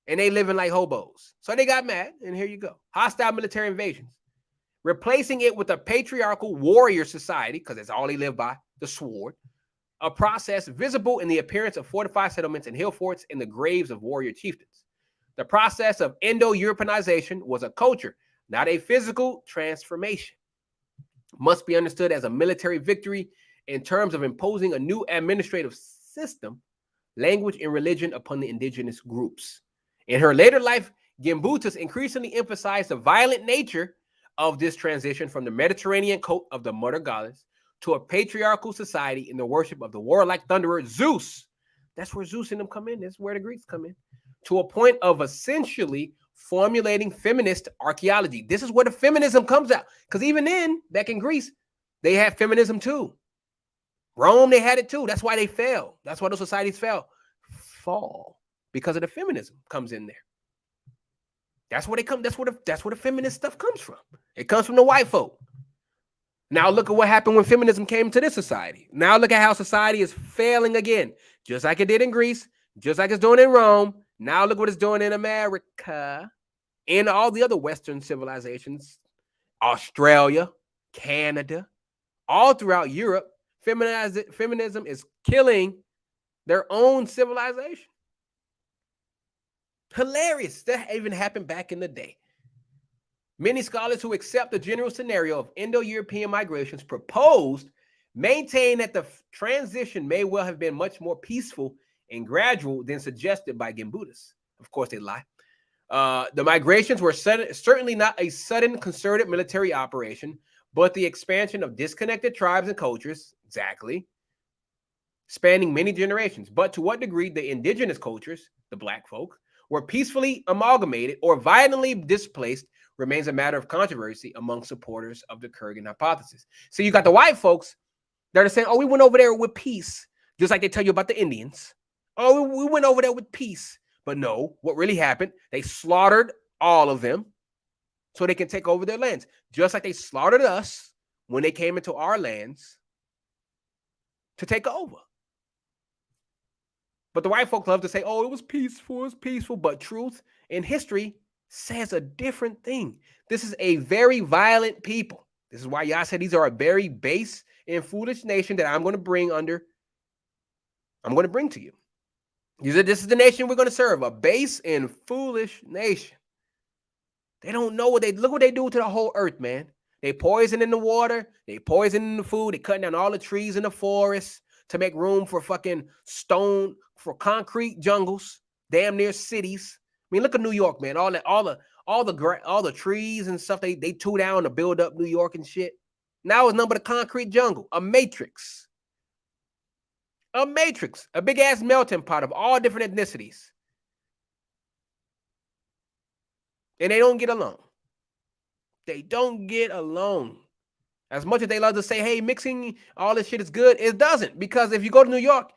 and they living like hobos. So they got mad, and here you go. Hostile military invasions. Replacing it with a patriarchal warrior society, because that's all they live by, the sword, a process visible in the appearance of fortified settlements and hill forts in the graves of warrior chieftains. The process of Indo-Europeanization was a culture, not a physical transformation. Must be understood as a military victory in terms of imposing a new administrative system, language, and religion upon the indigenous groups. In her later life, Gimbutas increasingly emphasized the violent nature of this transition from the Mediterranean cult of the mother goddess to a patriarchal society in the worship of the warlike thunderer Zeus. That's where Zeus and them come in. That's where the Greeks come in. To a point of essentially formulating feminist archaeology. This is where the feminism comes out. Because even then, back in Greece, they had feminism too. Rome, they had it too. That's why they fell. That's why those societies fall. Because of the feminism comes in there. That's where they come. That's where the feminist stuff comes from. It comes from the white folk. Now look at what happened when feminism came to this society. Now look at how society is failing again. Just like it did in Greece, just like it's doing in Rome. Now look what it's doing in America and all the other Western civilizations, Australia, Canada, all throughout Europe. Feminism is killing their own civilization. Hilarious. That even happened back in the day. Many scholars who accept the general scenario of Indo-European migrations maintain that the transition may well have been much more peaceful and gradual than suggested by Gimbutas. Of course, they lie. The migrations were certainly not a sudden concerted military operation, but the expansion of disconnected tribes and cultures, exactly, spanning many generations. But to what degree the indigenous cultures, the black folk, were peacefully amalgamated or violently displaced remains a matter of controversy among supporters of the Kurgan hypothesis. So you got the white folks that are saying, oh, we went over there with peace, just like they tell you about the Indians. Oh, we went over there with peace. But no, what really happened, they slaughtered all of them so they can take over their lands, just like they slaughtered us when they came into our lands to take over. But the white folks love to say, oh, it was peaceful. But truth in history says a different thing. This is a very violent people. This is why Yah said these are a very base and foolish nation that I'm going to bring to you. This is the nation we're going to serve, a base and foolish nation. They don't know look what they do to the whole earth, man. They poison in the water, they poison in the food, they cutting down all the trees in the forest to make room for fucking stone, for concrete jungles, damn near cities. I mean, look at New York, man. All the trees and stuff they tore down to build up New York and shit. Now it's nothing but a concrete jungle, a matrix, a big ass melting pot of all different ethnicities, and they don't get along. They don't get along. As much as they love to say, hey, mixing all this shit is good, it doesn't. Because if you go to New York,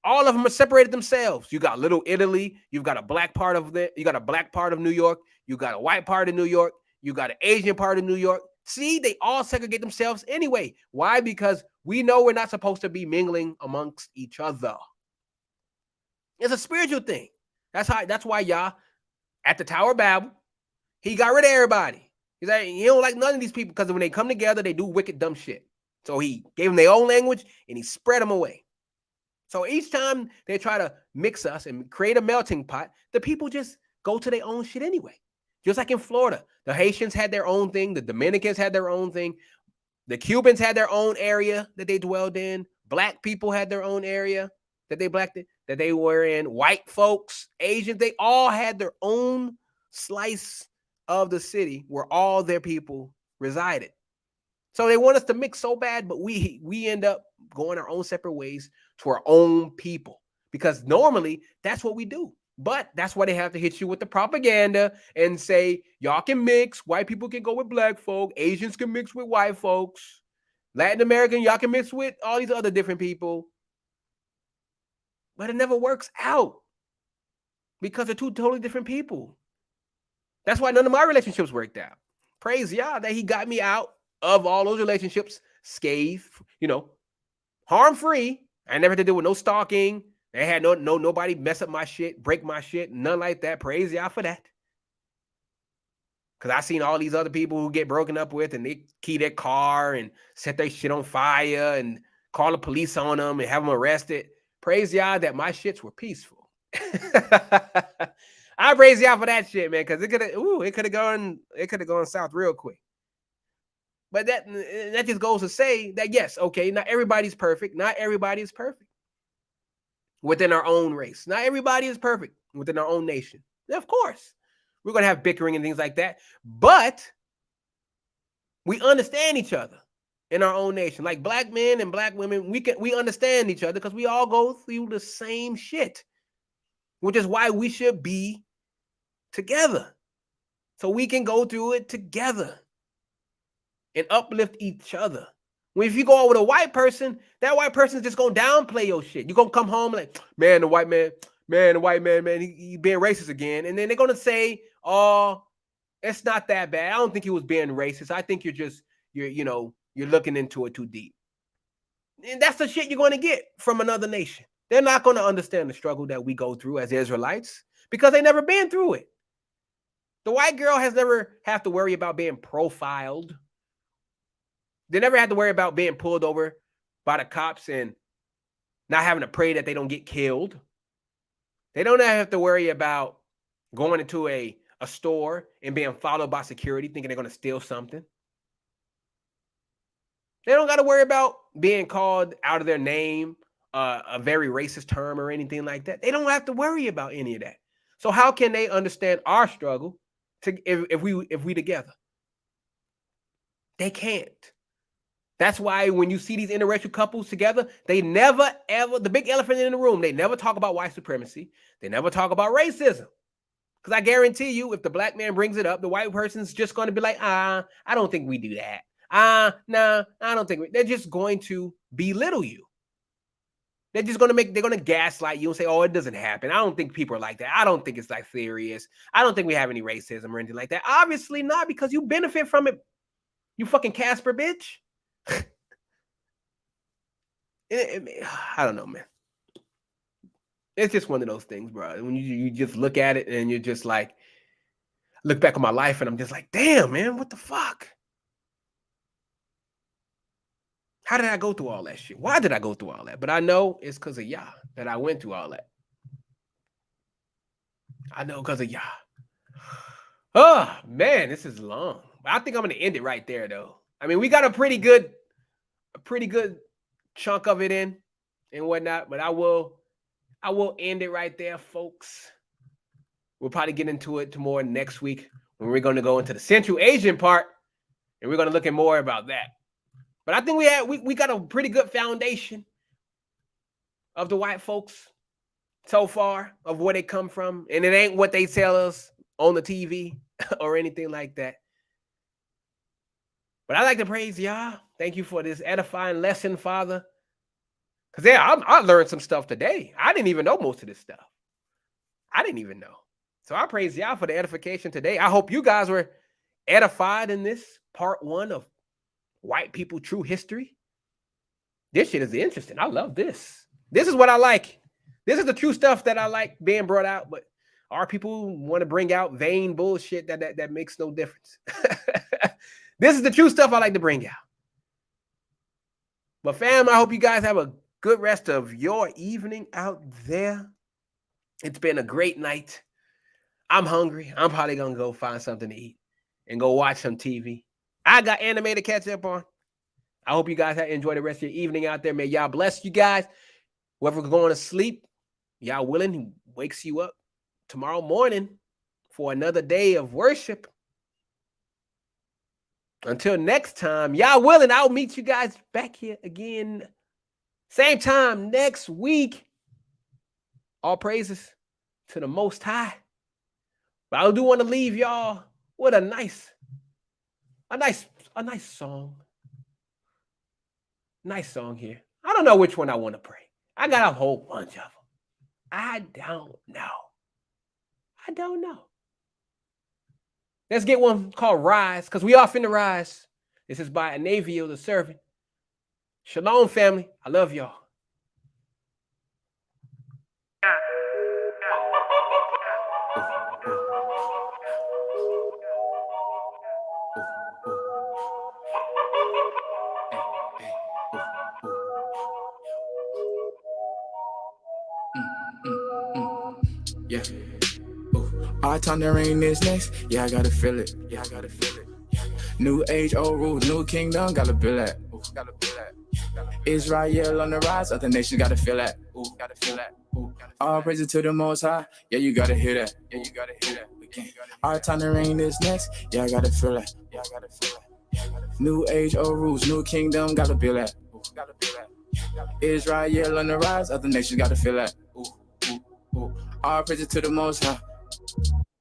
all of them are separated themselves. You got Little Italy. You've got a black part of You got a black part of New York. You got a white part of New York. You got an Asian part of New York. See, they all segregate themselves anyway. Why? Because we know we're not supposed to be mingling amongst each other. It's a spiritual thing. That's why Yah at the Tower of Babel, he got rid of everybody. He's like, he don't like none of these people because when they come together, they do wicked, dumb shit. So he gave them their own language and he spread them away. So each time they try to mix us and create a melting pot, the people just go to their own shit anyway. Just like in Florida, the Haitians had their own thing, the Dominicans had their own thing, the Cubans had their own area that they dwelled in, black people had their own area that they were in, white folks, Asians, they all had their own slice of the city where all their people resided. So they want us to mix so bad, but we end up going our own separate ways to our own people because normally that's what we do. But that's why they have to hit you with the propaganda and say, y'all can mix. White people can go with black folk. Asians can mix with white folks. Latin American, y'all can mix with all these other different people. But it never works out because they're two totally different people. That's why none of my relationships worked out. Praise Yah that he got me out of all those relationships scathed, harm-free. I never had to deal with no stalking. They had nobody mess up my shit, break my shit, none like that. Praise Yah for that. Because I seen all these other people who get broken up with and they key their car and set their shit on fire and call the police on them and have them arrested. Praise Yah that my shits were peaceful. I praise Yah for that shit, man, because it could have gone south real quick. But that just goes to say that, yes, okay, not everybody's perfect. Not everybody is perfect within our own race. Not everybody is perfect within our own nation. Of course, we're going to have bickering and things like that. But we understand each other in our own nation. Like black men and black women, we understand each other because we all go through the same shit, which is why we should be together. So we can go through it together and uplift each other. When if you go out with a white person, that white person is just gonna downplay your shit. You're gonna come home like, man, the white man, he being racist again. And then they're gonna say, oh, it's not that bad. I don't think he was being racist. I think you're looking into it too deep. And that's the shit you're gonna get from another nation. They're not gonna understand the struggle that we go through as Israelites because they never been through it. The white girl has never have to worry about being profiled. They never had to worry about being pulled over by the cops and not having to pray that they don't get killed. They don't have to worry about going into a store and being followed by security thinking they're going to steal something. They don't got to worry about being called out of their name, a very racist term or anything like that. They don't have to worry about any of that. So how can they understand our struggle if we together? They can't. That's why when you see these interracial couples together, they never, ever, the big elephant in the room, they never talk about white supremacy. They never talk about racism. Because I guarantee you, if the black man brings it up, the white person's just going to be like, I don't think we do that. Nah, I don't think they're just going to belittle you. They're going to gaslight you and say, oh, it doesn't happen. I don't think people are like that. I don't think it's like serious. I don't think we have any racism or anything like that. Obviously not, because you benefit from it. You fucking Casper, bitch. I don't know, man. It's just one of those things, bro. When you just look at it and you're just like, look back on my life and I'm just like, damn, man, what the fuck? How did I go through all that shit? Why did I go through all that? But I know it's because of Yah that I went through all that. I know because of Yah. Oh, man, this is long. I think I'm going to end it right there, though. I mean, we got a pretty good chunk of it in and whatnot, but I will end it right there, folks. We'll probably get into it more next week when we're going to go into the Central Asian part, and we're going to look at more about that. But I think we got a pretty good foundation of the white folks so far, of where they come from, and it ain't what they tell us on the TV or anything like that. But I like to praise Yah. Thank you for this edifying lesson, Father. Because I learned some stuff today. I didn't even know most of this stuff. I didn't even know. So I praise Yah for the edification today. I hope you guys were edified in this part 1 of White People True History. This shit is interesting. I love this. This is what I like. This is the true stuff that I like being brought out, but our people want to bring out vain bullshit that makes no difference. This is the true stuff I like to bring out. But fam, I hope you guys have a good rest of your evening out there. It's been a great night. I'm hungry. I'm probably going to go find something to eat and go watch some TV. I got anime to catch up on. I hope you guys have enjoyed the rest of your evening out there. May y'all bless you guys. Whoever's going to sleep, y'all willing, he wakes you up tomorrow morning for another day of worship. Until next time, y'all willing, I'll meet you guys back here again. Same time next week. All praises to the Most High. But I do want to leave y'all with a nice song. Nice song here. I don't know which one I want to pray. I got a whole bunch of them. I don't know. Let's get one called Rise, because we all finna rise. This is by Anavio the Servant. Shalom, family. I love y'all. Yeah. Our time to reign is next. Yeah, I gotta feel it. New age, old rules, new kingdom, gotta feel that. Israel on the rise, other nations gotta feel that. All praises to the Most High. Yeah, you gotta hear that. Again. Our time to reign is next. Yeah, I gotta feel that. New age, old rules, new kingdom, gotta feel that. Israel on the rise, other nations gotta feel that. All praises to the Most High.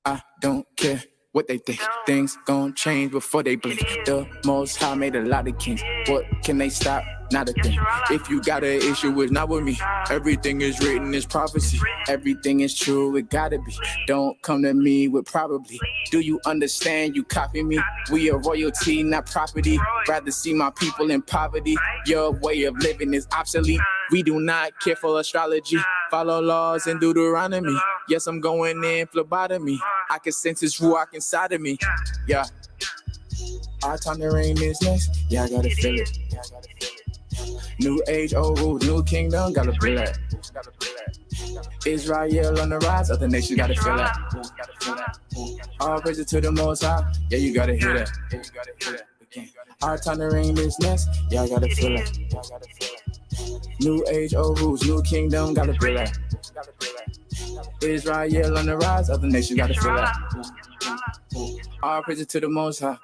I don't care what they think. Things gon' change before they blink. The Most High made a lot of kings. What can they stop? Not a thing. If you got an issue, it's not with me. Everything is written, it's prophecy. Everything is true, it gotta be. Don't come to me with probably. Do you understand? You copy me. We are royalty, not property. Rather see my people in poverty. Your way of living is obsolete. We do not care for astrology. Follow laws in Deuteronomy. Yes, I'm going in phlebotomy. I can sense this ruach inside of me. Yeah. Our time to reign is next. Yeah, I gotta feel it. New age, old rules, new kingdom, gotta feel that. Israel on the rise, other nations gotta feel that. All praises to the Most High. Yeah, you gotta hear that. Again. Our time to reign is next. Yeah, I gotta feel that. New age, old rules, new kingdom, gotta feel that. Israel on the rise, other nations gotta feel that. All praises to the Most High.